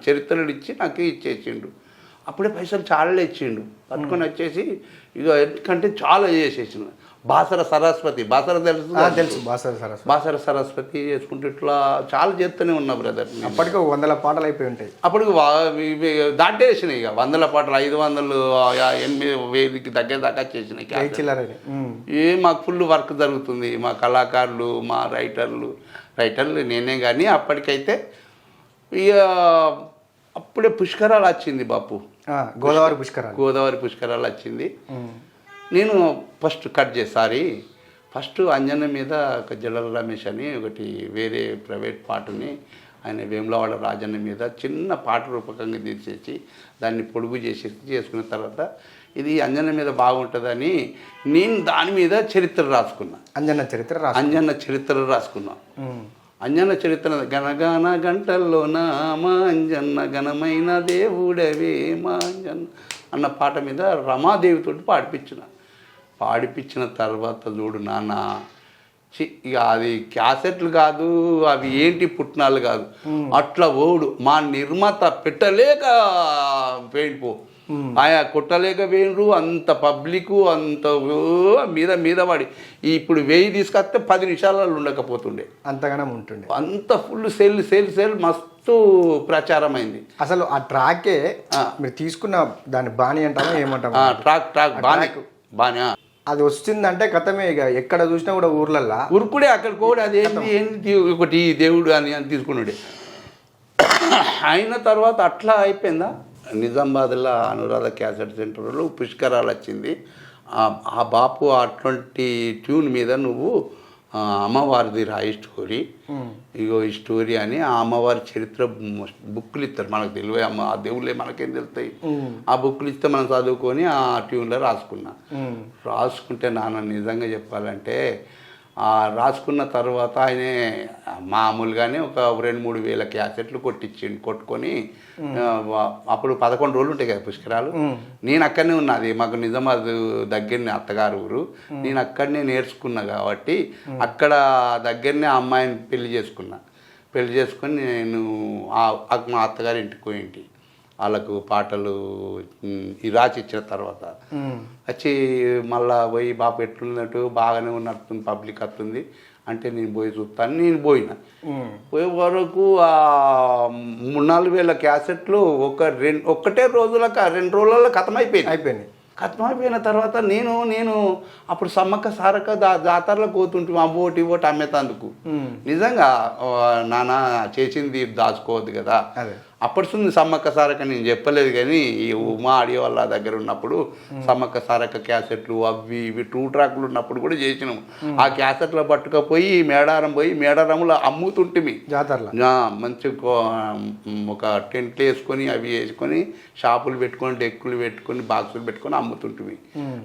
చరిత్రలు ఇచ్చి నాకు ఇచ్చేసిండు. అప్పుడే పైసలు చాలా ఇచ్చిండు. పట్టుకొని వచ్చేసి ఇక ఎందుకంటే చాలా చేసేసిన. బాసర సరస్వతి, బాసర తెలుసు, బాసర సరస్వతి చేసుకుంటూ ఇట్లా చాలా చేస్తూనే ఉన్నా బ్రదర్. అప్పటికి 100 పాటలు అయిపోయి ఉంటాయి. అప్పటికి దాటేసినాయి ఇక 100 పాటలు, 500, 8,000కి దగ్గర దాకా చేసినాయి. మాకు ఫుల్ వర్క్ జరుగుతుంది. మా కళాకారులు, మా రైటర్లు నేనే కానీ అప్పటికైతే ఇక అప్పుడే పుష్కరాలు వచ్చింది బాపు. గోదావరి పుష్కరాలు వచ్చింది. నేను ఫస్ట్ కట్ చేసారి ఫస్ట్ అంజన్న మీద ఒక జడల రమేష్ అని ఒకటి వేరే ప్రైవేట్ పాటని ఆయన వేములవాడ రాజన్న మీద చిన్న పాట రూపకంగా తీసేసి దాన్ని పొడుగు చేసుకున్న తర్వాత ఇది అంజన్న మీద బాగుంటుందని నేను దాని మీద చరిత్ర రాసుకున్నా. అంజన్న చరిత్ర రాసుకున్నా. అంజన్న చరిత్ర గణగాన గంటల్లోన మా అంజన్న ఘనమైన దేవుడవే మా అంజన్న అన్న పాట మీద రమాదేవితో పాడిపించిన తర్వాత చూడు నాన్న, ఇక అది క్యాసెట్లు కాదు, అవి ఏంటి పుట్నాలు కాదు, అట్లా ఓడు మా నిర్మాత పెట్టలేక పోయిపో ఆయా కొట్టలేక పోయినరు. అంత పబ్లిక్ అంత మీద పడి ఇప్పుడు 1000 తీసుకొస్తే 10 నిమిషాలలో ఉండకపోతుండే, అంతగానం ఉంటుండే. అంత ఫుల్ సెల్ మస్తు ప్రచారం అయింది. అసలు ఆ ట్రాకే మీరు తీసుకున్న దాని బాణి అంటామో ఏమంటామో, ట్రాక్ బాణి అది వస్తుందంటే కథమే. ఇక ఎక్కడ చూసినా కూడా ఊర్లల్లో ఉరుకుడే అక్కడ కూడా అది ఏంటి ఒకటి దేవుడు అని తీసుకున్నాడే. అయిన తర్వాత అట్లా అయిపోయిందా. నిజామాబాద్లో అనురాధ క్యాసెట్ సెంటర్లో పుష్కరాలు వచ్చింది. ఆ బాపు అటువంటి ట్యూన్ మీద నువ్వు అమ్మవారిది రాయి స్టోరీ, ఇగో ఈ స్టోరీ అని ఆ అమ్మవారి చరిత్ర బుక్కులు ఇస్తారు. మనకు తెలివే అమ్మ ఆ దేవుళ్ళే మనకేం తెలుస్తాయి. ఆ బుక్కులు ఇస్తే మనం చదువుకొని ఆ ట్యూన్లో రాసుకుంటే నాన్న నిజంగా చెప్పాలంటే రాసుకున్న తర్వాత ఆయనే మామూలుగానే ఒక 2-3 వేల క్యాసెట్లు కొట్టుకొని అప్పుడు 11 రోజులు ఉంటాయి కదా పుష్కరాలు. నేను అక్కడనే ఉన్నది, మాకు నిజామాబాద్ దగ్గరనే అత్తగారు ఊరు. నేను అక్కడనే నేర్చుకున్నా కాబట్టి అక్కడ దగ్గరనే అమ్మాయిని పెళ్లి చేసుకొని నేను మా అత్తగారి ఇంటికి పోయింటి. వాళ్ళకు పాటలు రాసి ఇచ్చిన తర్వాత వచ్చి మళ్ళా పోయి బాపు ఎట్లున్నట్టు బాగానే ఉన్నట్టు పబ్లిక్ వస్తుంది అంటే నేను పోయి చూస్తాను. నేను పోయే వరకు 3-4 వేల క్యాసెట్లు ఒక్కటే రోజులకు 2 రోజులలో ఖతమైపోయిన తర్వాత నేను అప్పుడు సమ్మక్క సారక్క జాతరలో పోతుంటే అవ్వోటి ఇవ్వటి అమ్మేతందుకు. నిజంగా నాన్న చేసింది దాచుకోవద్దు కదా. అప్పటి సమ్మక్క సారక్క నేను చెప్పలేదు కానీ ఈ ఉమా ఆడియో వాళ్ళ దగ్గర ఉన్నప్పుడు సమ్మక్క సారక్క క్యాసెట్లు అవి ఇవి 2 ట్రాక్లు ఉన్నప్పుడు కూడా చేసినాము. ఆ క్యాసెట్లో పట్టుకపోయి మేడారంలో అమ్ముతుంటిమి జాతరలో. మంచి ఒక టెంట్లు వేసుకొని అవి వేసుకొని షాపులు పెట్టుకొని డెక్కులు పెట్టుకొని బాక్సులు పెట్టుకొని అమ్ముతుంటిమి.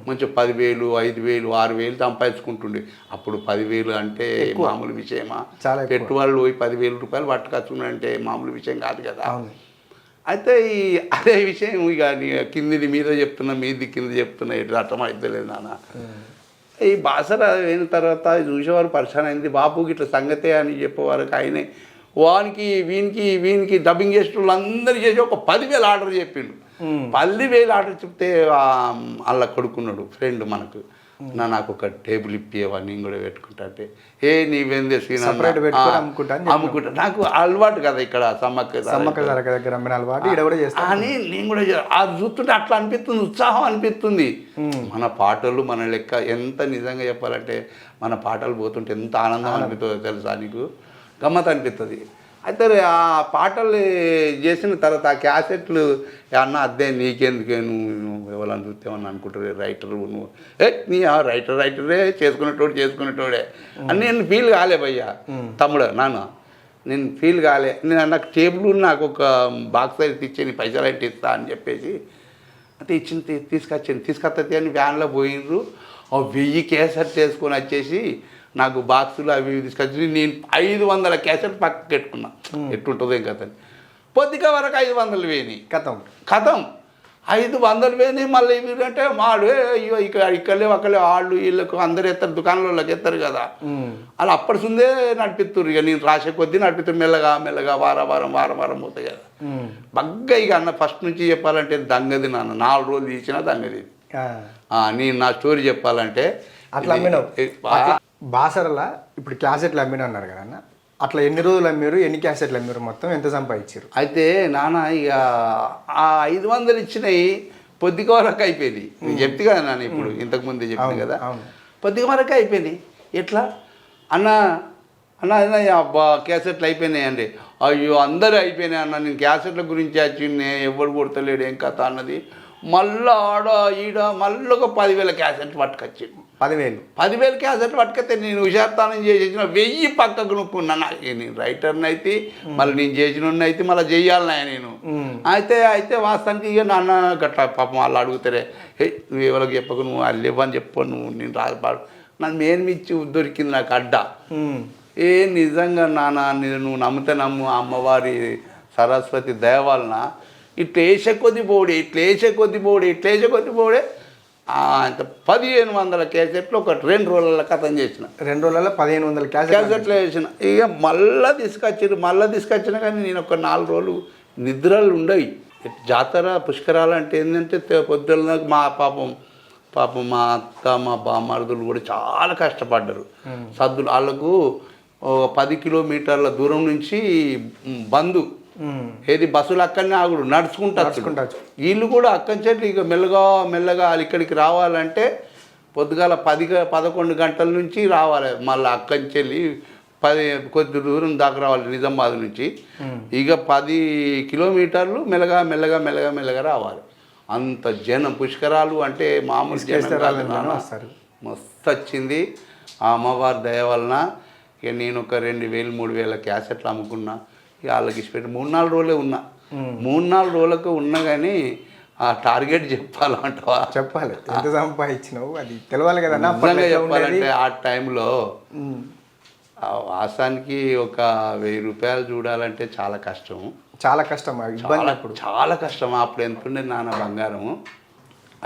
మంచి 10,000, 5,000, 6,000 సంపాదించుకుంటుండే. అప్పుడు 10,000 అంటే మామూలు విషయమా? పెట్టుబడులు పోయి 10,000 రూపాయలు పట్టుకొచ్చుకున్నాడంటే మామూలు విషయం కాదు కదా. అయితే అదే విషయం ఇక కిందిది మీద చెప్తున్నా, మీది కింద చెప్తున్నా, ఎటు అర్థమైతలేదు నాన్న. ఈ బాసర అయిన తర్వాత చూసేవారు పరిశాన్ అయింది. బాపుకి ఇట్లా సంగతే అని చెప్పేవారు. ఆయనే వానికి వీనికి డబ్బింగ్ చేసిన వాళ్ళందరూ చేసి ఒక 10,000 ఆర్డర్ చెప్పిండు. 10,000 ఆర్డర్ చెప్తే అలా కొడుకున్నాడు ఫ్రెండ్ మనకు, నాకు ఒక టేబుల్ ఇప్పియవా నేను కూడా పెట్టుకుంటా అంటే, నీవేం అమ్ముకుంటా. నాకు అలవాటు కదా ఇక్కడ సమ్మక్క దగ్గర అని నేను కూడా అది చూస్తుంటే అట్లా అనిపిస్తుంది, ఉత్సాహం అనిపిస్తుంది. మన పాటలు మన లెక్క ఎంత నిజంగా చెప్పాలంటే మన పాటలు పోతుంటే ఎంత ఆనందం అనిపిస్తుందో తెలుసా నీకు, గమ్మత్ అనిపిస్తుంది. అయితే ఆ పాటలు చేసిన తర్వాత ఆ క్యాసెట్లు అన్న అదే నీకెందుకే నువ్వు ఎవరని చూస్తేమని అనుకుంటారు రైటరు నువ్వు నీ రైటరే చేసుకునేటోడే అని నేను ఫీల్ కాలే భయ్యా తమ్ముడు నేను ఫీల్ కాలే. నేను నాకు టేబుల్ నాకు ఒక బాక్స్ అయితే ఇచ్చే నీ పైసలు అయితే ఇస్తా అని చెప్పేసి అంటే తీసుకొస్తే అని వ్యాన్లో పోయినరు. 1000 క్యాసెట్ చేసుకొని వచ్చేసి నాకు బాక్సులు అవి తీసుకొచ్చి నేను 500 క్యాసెట్ పక్కకు పెట్టుకున్నా. ఎట్టుంటుందో ఇంకా పొద్దుక వరకు 500 వేని కథం 500 పోయినాయి. మళ్ళీ ఇవి అంటే మాడు అయ్యో ఇక్కడ అక్కడే వాళ్ళు వీళ్ళకు అందరు ఎత్తారు, దుకాణంలోకి ఎత్తారు కదా, అలా అప్పటి సుందే నడిపిస్తారు. ఇక నేను రాసే కొద్దీ నడిపిస్తారు, మెల్లగా మెల్లగా వారం పోతాయి కదా. బగ్గా ఇక అన్న ఫస్ట్ నుంచి చెప్పాలంటే దంగది నాన్న, 4 రోజులు తీసినా దంగది. నేను నా స్టోరీ చెప్పాలంటే అట్లా అమ్మినావు బాసరలా. ఇప్పుడు క్యాసెట్లు అమ్మినా అన్నారు కదా అన్న, అట్లా ఎన్ని రోజులు అమ్మారు, ఎన్ని క్యాసెట్లు అమ్మారు, మొత్తం ఎంత సంపాదించారు? అయితే నాన్న ఇక ఆ 500 ఇచ్చినవి పొద్దుక వరకు అయిపోయింది. నేను చెప్తే కదా నాన్న, ఇప్పుడు ఇంతకుముందే చెప్పింది కదా, పొద్దుక వరకు అయిపోయింది. ఎట్లా అన్న అన్న అన్న అబ్బా క్యాసెట్లు అయిపోయినాయి అండి. అయ్యో అందరూ అయిపోయినాయి అన్న, నేను క్యాసెట్ల గురించి వచ్చిండే, ఎవడు కొడతలేడు ఏం కథ అన్నది. మళ్ళీ ఆడ ఈడ మళ్ళీ ఒక 10,000 క్యాసెట్లు పట్టుకొచ్చింది. 10,000 క్యాసెట్లు పట్టుకొస్తే నేను హుషార్తానం చేసేసిన 1000 పక్కకు నొక్కున్నా. నేను రైటర్ని అయితే మళ్ళీ నేను చేసిన అయితే మళ్ళీ చెయ్యాలన్నా నేను. అయితే వాస్తవానికి ఇక నాన్న గట్లా పాపం వాళ్ళు అడుగుతారే, నువ్వు ఎవరికి చెప్పకు, నువ్వు వాళ్ళు ఇవ్వని చెప్పు, నేను రాదు నన్ను మేన్మిచ్చి దొరికింది నాకు అడ్డ. నిజంగా నాన్న నువ్వు నమ్మితే నమ్ము, అమ్మవారి సరస్వతి దయ వలన ఇట్లేసే కొద్ది పోడే అంత 1,500 క్యాసెట్లు ఒక 2 రోజులలో కథం చేసిన. 2 రోజులలో 1,500 క్యాసెట్లు వేసిన. ఇక మళ్ళీ తీసుకొచ్చిన కానీ నేను ఒక 4 రోజులు నిద్రలు ఉండవు. జాతర పుష్కరాలు అంటే ఏంటంటే పొద్దున్న మా పాపం మా అత్త మా బామ్మర్దులు కూడా చాలా కష్టపడ్డారు. సద్దులు వాళ్ళకు 10 కిలోమీటర్ల దూరం నుంచి బంధు ఏది బస్సులు అక్కడనే ఆగుడు నడుచుకుంటా. వీళ్ళు కూడా అక్కడి నుంచి ఇక మెల్లగా వాళ్ళు ఇక్కడికి రావాలంటే పొద్దుగాల 10-11 గంటల నుంచి రావాలి. మళ్ళీ అక్కడి నుంచి వెళ్ళి కొద్ది దూరం దాకా రావాలి నిజామాబాద్ నుంచి. ఇక 10 కిలోమీటర్లు మెల్లగా రావాలి. అంత జనం పుష్కరాలు అంటే మామూలు జనం మస్తు వచ్చింది. ఆ అమ్మవారి దయ వలన ఇక నేను ఒక 2,000-3,000 క్యాసెట్లు అమ్ముకున్నా. ఇక వాళ్ళకి ఇచ్చిపెట్టి 3-4 రోజులే ఉన్నా. 3-4 రోజులకు ఉన్నా కానీ ఆ టార్గెట్ చెప్పాలంటావా? చెప్పాలి, ఎంత సంపాదించినావు అది తెలవాలి కదా. చెప్పాలంటే ఆ టైంలో వాసానికి ఒక 1,000 రూపాయలు చూడాలంటే చాలా కష్టం. చాలా కష్టం, చాలా కష్టం. అప్పుడు ఎంత ఉండే నాన్న బంగారం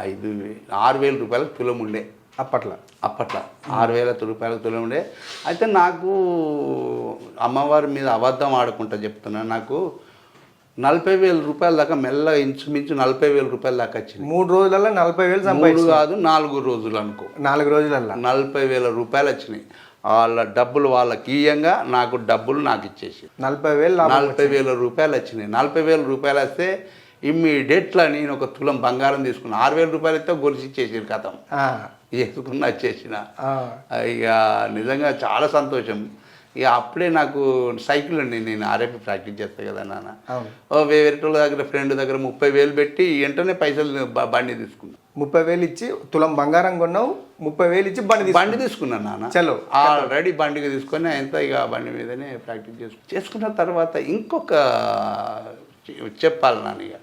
6,000 రూపాయలకు తులం ఉండే అప్పట్లో 6,000 రూపాయలకు తులం ఉండే. అయితే నాకు అమ్మవారి మీద అబద్ధం ఆడుకుంటా చెప్తున్నా, నాకు 40,000 రూపాయల దాకా మెల్లగా ఇంచుమించు 40,000 రూపాయల దాకా వచ్చింది. 3 రోజులలో 40,000 సంపాదించారు కాదు, 4 రోజులు అనుకో. 4 రోజులలో 40,000 రూపాయలు వచ్చినాయి. వాళ్ళ డబ్బులు వాళ్ళకి ఇయ్యంగా నాకు డబ్బులు నాకు ఇచ్చేసి 40,000 రూపాయలు వచ్చినాయి. 40,000 రూపాయలు వస్తే ఇమ్మీడియట్లా నేను ఒక తులం బంగారం తీసుకున్నా. 6,000 రూపాయలు అయితే గొలిసి ఇచ్చేసారు కథం వేసుకున్న వచ్చేసిన. ఇక నిజంగా చాలా సంతోషం. ఇక అప్పుడే నాకు సైకిల్ అండి, నేను ఆర్ఎఫ్ ప్రాక్టీస్ చేస్తాను కదా నాన్న. వేరే దగ్గర ఫ్రెండ్ దగ్గర 30,000 పెట్టి వెంటనే పైసలు బండి తీసుకున్నా. 30,000 ఇచ్చి తులం బంగారం కొన్నావు, 30,000 ఇచ్చి బండి తీసుకున్నాను నాన్న. చలో ఆల్రెడీ బండికి తీసుకొని ఎంత ఇక బండి మీదనే ప్రాక్టీస్ చేసుకున్న తర్వాత ఇంకొక చెప్పాలి నాన్న. ఇక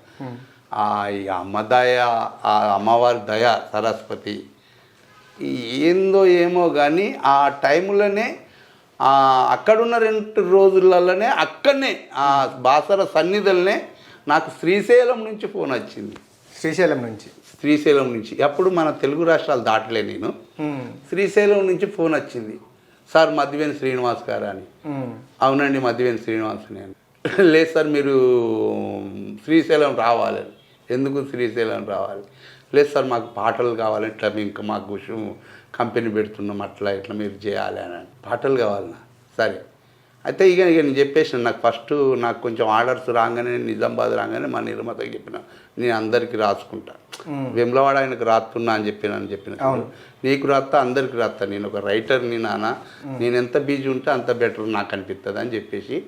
ఈ అమ్మ దయ, ఆ అమ్మవారి దయ సరస్వతి ఏందో ఏమో కానీ ఆ టైంలోనే అక్కడున్న 2 రోజులలోనే అక్కడనే ఆ బాసర సన్నిధులనే నాకు శ్రీశైలం నుంచి ఫోన్ వచ్చింది. శ్రీశైలం నుంచి అప్పుడు మన తెలుగు రాష్ట్రాలు దాటలే నేను. శ్రీశైలం నుంచి ఫోన్ వచ్చింది, సార్ మద్దివేని శ్రీనివాస్ గారు అని. అవునండి మద్దివేని శ్రీనివాస్ అని. లేదు సార్ మీరు శ్రీశైలం రావాలి. ఎందుకు శ్రీశైలం రావాలి? లేదు సార్ మాకు పాటలు కావాలి, ఇట్లా ఇంకా మాకు కంపెనీ పెడుతున్నాం, అట్లా ఇట్లా మీరు చేయాలి అని. పాటలు కావాలన్నా సరే. అయితే ఇక నేను చెప్పేసిన, నాకు ఫస్ట్ నాకు కొంచెం ఆర్డర్స్ రాగానే నిజామాబాద్ రాగానే మా నిర్మాతకి చెప్పిన, నేను అందరికీ రాసుకుంటా. వెమ్లవాడ ఆయనకు రాస్తున్నా అని చెప్పిన నీకు రాస్తా, అందరికి రాస్తా, నేను ఒక రైటర్ని నాన్న, నేను ఎంత బిజీ ఉంటే అంత బెటర్ నాకు అనిపిస్తుంది అని చెప్పేసి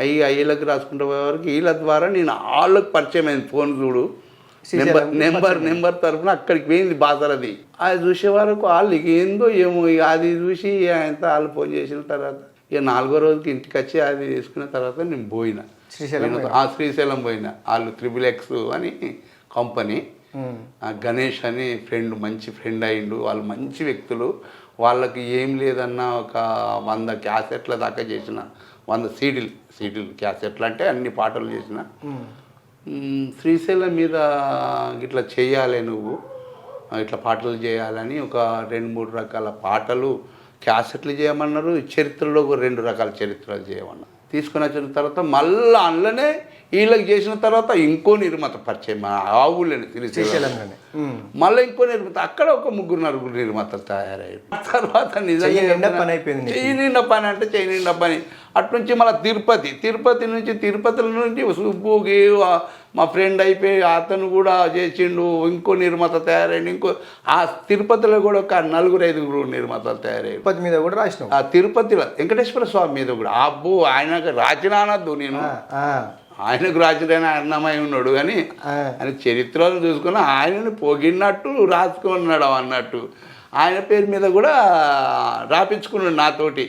అయ్యేళ్ళకి రాసుకుంటూ పోయేవారికి వీళ్ళ ద్వారా నేను వాళ్ళకి పరిచయం అయింది. ఫోన్ చూడు నెంబర్ తరఫున అక్కడికి పోయింది బాసరది. అది చూసే వరకు వాళ్ళు ఏందో ఏమో అది చూసి ఎంత వాళ్ళు ఫోన్ చేసిన తర్వాత ఇక 4వ రోజుకి ఇంటికి వచ్చి అది తీసుకున్న తర్వాత నేను పోయినా శ్రీశైలం పోయినా. వాళ్ళు XXX అని కంపెనీ, గణేష్ అని ఫ్రెండ్, మంచి ఫ్రెండ్ అయిండు. వాళ్ళు మంచి వ్యక్తులు. వాళ్ళకి ఏం లేదన్నా ఒక 100 క్యాసెట్ల దాకా చేసిన, 100 సీడీలు క్యాసెట్లు అంటే అన్ని పాటలు చేసిన. శ్రీశైలం మీద ఇట్లా చేయాలి నువ్వు, ఇట్లా పాటలు చేయాలని ఒక 2-3 రకాల పాటలు క్యాసెట్లు చేయమన్నారు. చరిత్రలో ఒక 2 రకాల చరిత్రలు చేయమన్నారు. తీసుకొని వచ్చిన తర్వాత మళ్ళీ అందులోనే వీళ్ళకి చేసిన తర్వాత ఇంకో నిర్మాత పరిచయం మా ఆ ఊళ్ళోనే శ్రీశైలంలోనే. మళ్ళీ ఇంకో నిర్మాత అక్కడ ఒక 3-4 నిర్మాతలు తయారయ్యారు. తర్వాత నిజంగా పని అయిపోయింది. చెయ్యి నిండా పని అంటే చెయ్యి నిండా పని. అట్నుంచి మళ్ళీ తిరుపతి నుంచి సుబ్బుకి మా ఫ్రెండ్ అయిపోయి అతను కూడా చేసిండు. ఇంకో నిర్మాత తయారైంది. ఇంకో ఆ తిరుపతిలో కూడా ఒక 4-5 నిర్మాతలు తయారయ్యారు. తిరుపతి మీద కూడా రాసిన ఆ తిరుపతిలో వెంకటేశ్వర స్వామి మీద కూడా అబ్బో ఆయనకు రాచినానద్దు నేను, ఆయనకు రాజుడైన అన్నమై ఉన్నాడు కానీ ఆయన చరిత్రను చూసుకుని ఆయనను పొగిడినట్టు రాసుకున్నాడు అన్నట్టు. ఆయన పేరు మీద కూడా రాపించుకున్నాడు నాతోటి.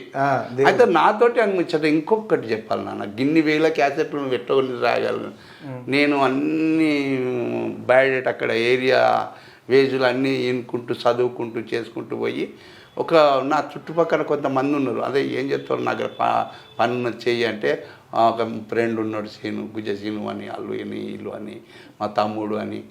అయితే నాతోటి అని ముచ్చట ఇంకొకటి చెప్పాలి నాన్న, గిన్ని వేల క్యాసెట్లు నువ్వు ఎట్టని రాయగలను. నేను అన్నీ బయట అక్కడ ఏరియా వేజులు అన్నీ ఎన్నుకుంటూ చదువుకుంటూ చేసుకుంటూ పోయి ఒక నా చుట్టుపక్కల కొంతమంది ఉన్నారు. అదే ఏం చెప్తారు నాకు పని చెయ్యి అంటే ఒక ఫ్రెండ్ ఉన్నాడు గుజ్జ సీను అని, అల్లు అని, ఇల్లు అని, మా తమ్ముడు అని,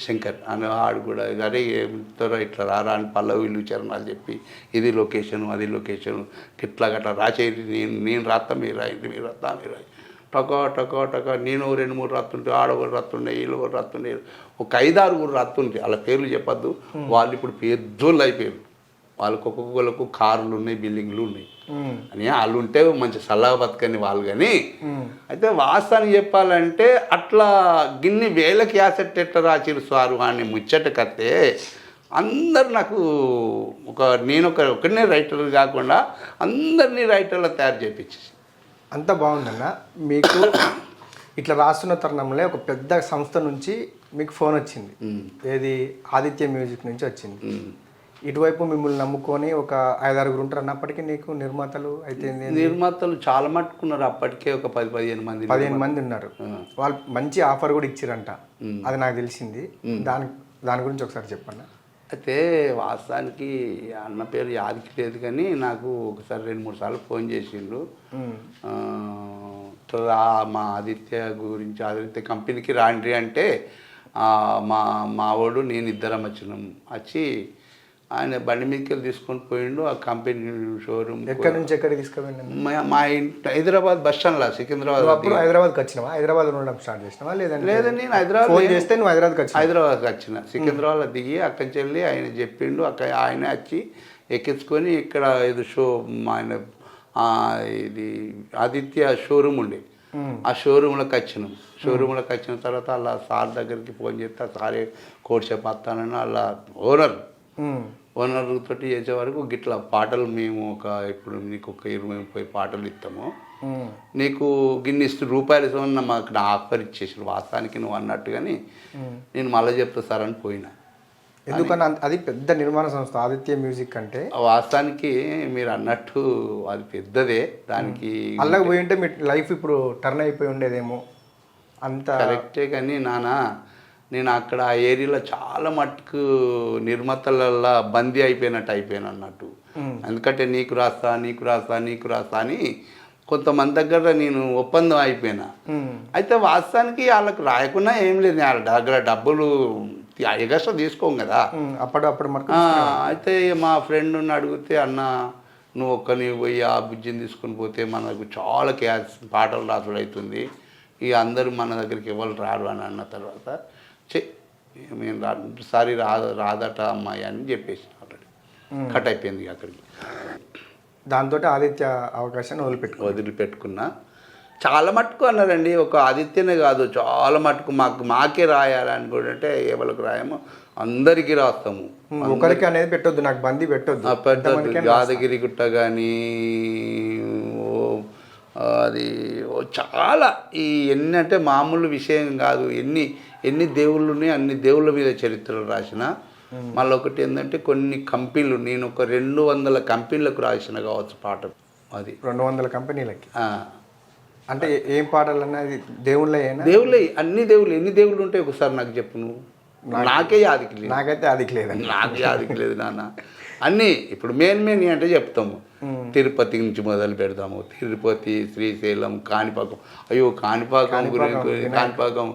శంకర్ అని ఆడు కూడా అరే ఏమిస్తారో ఇట్లా రారా అని పల్లవిలు చరణాలు చెప్పి ఇది లొకేషను అది లొకేషను ఇట్లా గట్లా రాసేది నేను రాస్తా మీరు రాయండి, మీరు రాస్తా మీరు రాయి టకా నేను 2-3 రాస్తుంటే ఆడొకరు రాస్తుండే వీళ్ళు ఒకరు రాస్తుండే ఒక 5-6 రాస్తుంటే వాళ్ళ పేర్లు చెప్పద్దు. వాళ్ళు ఇప్పుడు పెద్దోళ్ళు అయిపోయారు. వాళ్ళకు ఒక్కొక్కరికి కార్లు ఉన్నాయి, బిల్డింగ్లు ఉన్నాయి అని వాళ్ళు ఉంటే మంచి సలహా బతకని వాళ్ళు. కానీ అయితే వాస్తవానికి చెప్పాలంటే అట్లా గిన్ని వేల క్యాసెట్ ఎట్లా రాసిరు సారు అని ముచ్చట కత్తే అందరు నాకు నేను ఒకనే రైటర్ కాకుండా అందరినీ రైటర్లు తయారు చేయించేసి అంత బాగుందన్న. మీకు ఇట్లా రాస్తున్న తరుణంలో ఒక పెద్ద సంస్థ నుంచి మీకు ఫోన్ వచ్చింది. ఏది ఆదిత్య మ్యూజిక్ నుంచి వచ్చింది. ఇటువైపు మిమ్మల్ని నమ్ముకొని ఒక 5-6 ఉంటారు అన్నప్పటికీ నీకు నిర్మాతలు అయితే నిర్మాతలు చాలా మట్టుకున్నారు. అప్పటికే ఒక 10-15 మంది ఉన్నారు. వాళ్ళు మంచి ఆఫర్ కూడా ఇచ్చిరంట, అది నాకు తెలిసింది. దాని గురించి ఒకసారి చెప్పండి. అయితే వాస్తవానికి అన్న పేరు యాదికి లేదు కానీ నాకు ఒకసారి 2-3 సార్లు ఫోన్ చేసిండ్రు. మా ఆదిత్య గురించి ఆదిత్య కంపెనీకి రాండ్రి అంటే మావాడు నేను ఇద్దరం వచ్చినాం. వచ్చి ఆయన బండి మీదకి వెళ్ళి తీసుకొని పోయిండు. ఆ కంపెనీ షోరూమ్ ఎక్కడి నుంచి ఎక్కడికి తీసుకుపోయిండు? మా ఇంటి హైదరాబాద్ బస్ స్టాండ్లో సికింద్రాబాద్. అప్పుడు హైదరాబాద్కి వచ్చినావా? హైదరాబాద్ ఉండడం స్టార్ట్ చేసినావా? లేదండి నేను హైదరాబాద్ ఫోన్ చేస్తే నువ్వు హైదరాబాద్కి వచ్చిన. సికింద్రాబాద్లో దిగి అక్కడి నుంచి వెళ్ళి ఆయన చెప్పిండు. అక్కడ ఆయన వచ్చి ఎక్కించుకొని ఇక్కడ ఇది షో ఆయన ఇది ఆదిత్య షోరూమ్ ఉండే ఆ షోరూంలోకి వచ్చినాం. షోరూంలోకి వచ్చిన తర్వాత అలా సార్ దగ్గరికి ఫోన్ చేస్తే సారే కోర్టు చెప్పానని అలా ఓనర్ తోటి చేసే వరకు గిట్లా పాటలు మేము ఇప్పుడు నీకు ఒక 20-30 పాటలు ఇస్తాము, నీకు గిన్ని రూపాయలు ఇస్తామని మాకు నా ఆఫర్ ఇచ్చేసారు. వాస్తవానికి నువ్వు అన్నట్టు కానీ నేను మళ్ళీ చెప్తా సార్ అని పోయినా. ఎందుకన్నా అది పెద్ద నిర్మాణ సంస్థ ఆదిత్య మ్యూజిక్ అంటే. వాస్తవానికి మీరు అన్నట్టు అది పెద్దదే. దానికి అల్లకి పోయి ఉంటే మీ లైఫ్ ఇప్పుడు టర్న్ అయిపోయి ఉండేదేమో. అంత కరెక్టే కానీ నేను అక్కడ ఆ ఏరియాలో చాలా మట్టుకు నిర్మాతలల్లో బందీ అయిపోయినాను అన్నట్టు. ఎందుకంటే నీకు రాస్తా అని కొంతమంది దగ్గర నేను ఒప్పందం అయిపోయినా. అయితే వాస్తవానికి వాళ్ళకు రాయకుండా ఏం లేదు, వాళ్ళ దగ్గర డబ్బులు ఎగస్ట్రా తీసుకోం కదా అప్పుడు. అయితే మా ఫ్రెండ్ని అడిగితే అన్న నువ్వు ఒక్కని పోయి ఆ బుజ్జిని తీసుకొని పోతే మనకు చాలా పాటలు రాసుడు అవుతుంది, ఇక అందరూ మన దగ్గరికి ఎవరు రారు అని అన్న తర్వాత మేము సారీ రాదట అమ్మాయి అని చెప్పేసి ఆల్రెడీ కట్ అయిపోయింది అక్కడికి. దాంతో ఆదిత్య అవకాశాన్ని వదిలిపెట్టుకున్నా. చాలా మట్టుకు అన్నారండి, ఒక ఆదిత్యనే కాదు చాలా మట్టుకు మాకే రాయాలని కూడా అంటే ఎవరికి రాయమో అందరికీ రాస్తాము. ఒకరికి అనేది పెట్టొద్దు, నాకు బందీ పెట్టొద్దు. యాదగిరి గుట్ట కానీ అది చాలా ఎన్ని అంటే మామూలు విషయం కాదు. ఎన్ని దేవుళ్ళు ఉన్నాయి అన్ని దేవుళ్ళ మీద చరిత్రలు రాసిన. మళ్ళీ ఒకటి ఏంటంటే కొన్ని కంపెనీలు నేను ఒక 200 కంపెనీలకు రాసిన కావచ్చు పాట. అది 200 కంపెనీలకి అంటే ఏం పాటలు అన్నది దేవుళ్ళే అన్ని దేవుళ్ళు. ఎన్ని దేవుళ్ళు ఉంటాయి ఒకసారి నాకు చెప్పు నువ్వు. నాకైతే ఆదికి లేదు. నాకు యాదికి లేదు నాన్న. అన్నీ ఇప్పుడు మెయిన్ అంటే చెప్తాము. తిరుపతి నుంచి మొదలు పెడతాము. తిరుపతి, శ్రీశైలం, కాణిపాకం. అయ్యో కాణిపాకం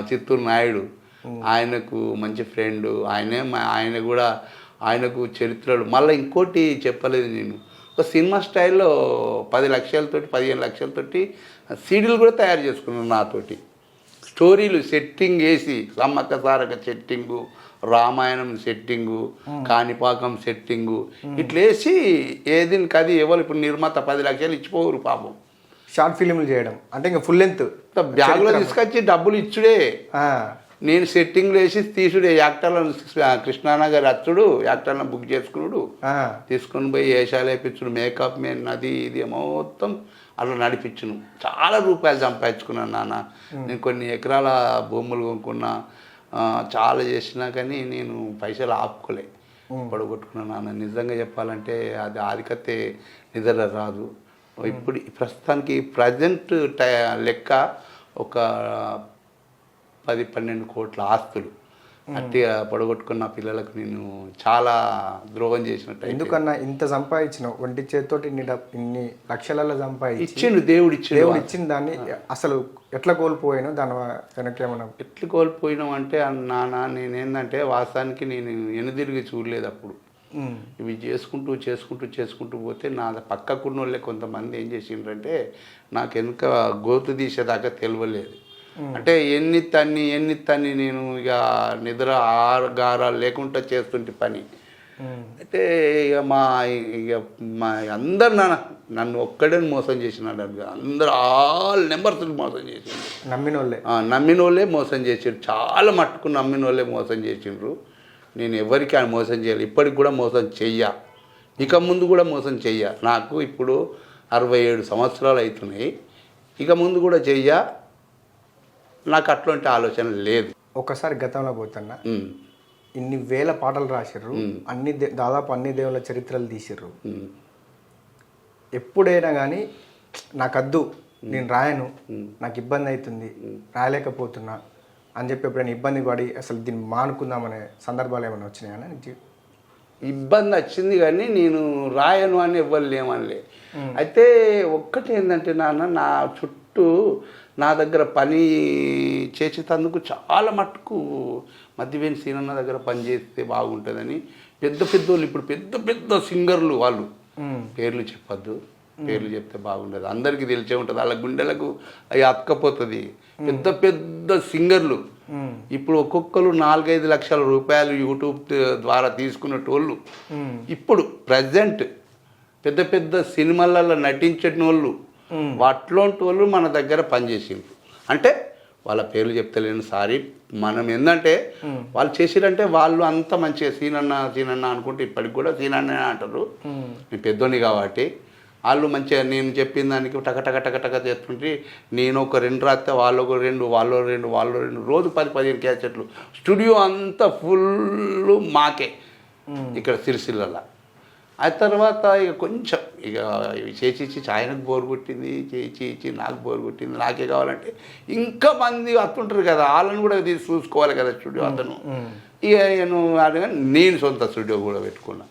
చిత్తూరు నాయుడు, ఆయనకు మంచి ఫ్రెండ్ ఆయన కూడా ఆయనకు చరిత్రలు. మళ్ళీ ఇంకోటి చెప్పలేదు నేను, ఒక సినిమా స్టైల్లో 10 లక్షలతోటి 15 లక్షలతోటి సీడీలు కూడా తయారు చేసుకున్నాను నాతోటి. స్టోరీలు సెట్టింగ్ వేసి, Sammakka Sarakka setting, Ramayanam setting, Kanipakam setting ఇట్లా వేసి ఏదినికి అది ఎవరు ఇప్పుడు నిర్మాత 10 లక్షలు ఇచ్చిపోరు పాపం. షార్ట్ ఫిలింలు చేయడం అంటే ఇంకా ఫుల్ లెంత్ బ్యాగ్లో తీసుకొచ్చి డబ్బులు ఇచ్చుడే, నేను సెట్టింగ్లు వేసి తీసుడే. యాక్టర్లను కృష్ణానగర్ అచ్చుడు, యాక్టర్లను బుక్ చేసుకున్నాడు, తీసుకొని పోయి వేషాలు వేయించుడు, మేకప్ మెయిన్ అది ఇది మొత్తం అట్లా నడిపించును. చాలా రూపాయలు సంపాదించుకున్నాను నాన్న. నేను కొన్ని ఎకరాల భూములు కొనుక్కున్నా, చాలా చేసినా కానీ నేను పైసలు ఆపుకోలే, పడగొట్టుకున్నాను నాన్న. నిజంగా చెప్పాలంటే అది ఆధికత్తే నిద్ర రాదు. ఇప్పుడు ప్రస్తుతానికి ప్రజెంట్ లెక్క ఒక 10-12 కోట్ల ఆస్తులు అట్టిగా పడగొట్టుకున్న పిల్లలకు నేను చాలా ద్రోహం చేసినట్టు. ఎందుకన్నా ఇంత సంపాదించిన ఒంటి చేతితోటి ఇన్ని లక్షలలో సంపాదించి ఇచ్చిండు దేవుడు ఇచ్చిన దాన్ని అసలు ఎట్లా కోల్పోయాను, దాని వెనకేమన్నా ఎట్లా కోల్పోయినాం అంటే నాన్న, నేనేందంటే వాస్తవానికి నేను ఎనుదిరిగి చూడలేదు అప్పుడు. ఇవి చేసుకుంటూ పోతే నా పక్కకున్న వాళ్ళే కొంతమంది ఏం చేసిండ్రంటే నాకు వెనుక గోతు తీసేదాకా తెలియలేదు. అంటే ఎన్ని తన్ని నేను ఇక నిద్ర ఆగారాలు లేకుండా చేస్తుంటే పని. అయితే ఇక మా అందరు నన్ను ఒక్కడని మోసం చేసినాడు. అందరు ఆల్ నెంబర్స్ మోసం చేసిండ్రు. నమ్మిన వాళ్ళే మోసం చేసిండ్రు. చాలా మట్టుకు నమ్మిన వాళ్ళే మోసం చేసిండ్రు. నేను ఎవరికి ఆయన మోసం చేయాలి, ఇప్పటికి కూడా మోసం చెయ్య, ఇక ముందు కూడా మోసం చెయ్య. నాకు ఇప్పుడు 67 సంవత్సరాలు అవుతున్నాయి, ఇక ముందు కూడా చెయ్య. నాకు అట్లాంటి ఆలోచన లేదు. ఒకసారి గతంలో పోతున్నా, ఇన్ని వేల పాటలు రాసిర్రు, దాదాపు అన్ని దేవుళ్ళ చరిత్రలు తీసిర్రు. ఎప్పుడైనా కానీ నాకద్దు, నేను రాయను, నాకు ఇబ్బంది అవుతుంది, రాయలేకపోతున్నా అని చెప్పి ఎప్పుడైనా ఇబ్బంది పడి అసలు దీన్ని మానుకుందామనే సందర్భాలు ఏమైనా వచ్చినాయని? ఇబ్బంది వచ్చింది కానీ నేను రాయను అని ఎవ్వరు లేమనిలే. అయితే ఒక్కటి ఏంటంటే నాన్న, నా చుట్టూ నా దగ్గర పని చేసేటందుకు చాలా మట్టుకు మధ్యవేణి సీనన్న దగ్గర పని చేస్తే బాగుంటుందని పెద్దోళ్ళు, ఇప్పుడు పెద్ద సింగర్లు వాళ్ళు, పేర్లు చెప్పద్దు, పేర్లు చెప్తే బాగుండదు, అందరికీ తెలిసే ఉంటుంది, వాళ్ళ గుండెలకు అవి అతకపోతుంది. పెద్ద సింగర్లు ఇప్పుడు ఒక్కొక్కరు 4-5 లక్షల రూపాయలు యూట్యూబ్ ద్వారా తీసుకునేటోళ్ళు, ఇప్పుడు ప్రజెంట్ పెద్ద సినిమాలలో నటించిన వాళ్ళు, అట్లాంటి వాళ్ళు మన దగ్గర పనిచేసిండ్రు. అంటే వాళ్ళ పేర్లు చెప్తలేను, సారీ. మనం ఏంటంటే వాళ్ళు చేసిరంటే వాళ్ళు అంత మంచిగా సీనన్న అనుకుంటే ఇప్పటికి కూడా సీనన్న అంటారు. నేను పెద్దోని కాబట్టి వాళ్ళు మంచిగా నేను చెప్పిన దానికి టక చేస్తుంటే నేను ఒక 2 రాస్తే వాళ్ళు ఒక 2, వాళ్ళు 2 రోజు 10-15 క్యాసెట్లు. స్టూడియో అంతా ఫుల్ మాకే ఇక్కడ సిరిసిల్లలో. ఆ తర్వాత ఇక కొంచెం ఇక చేసి ఆయనకు బోర్ కొట్టింది, చేసి నాకు బోర్ కొట్టింది, నాకే కావాలంటే ఇంకా మంది వస్తుంటారు కదా, వాళ్ళని కూడా తీసి చూసుకోవాలి కదా స్టూడియో అతను. ఇక నేను సొంత స్టూడియో కూడా పెట్టుకున్నా.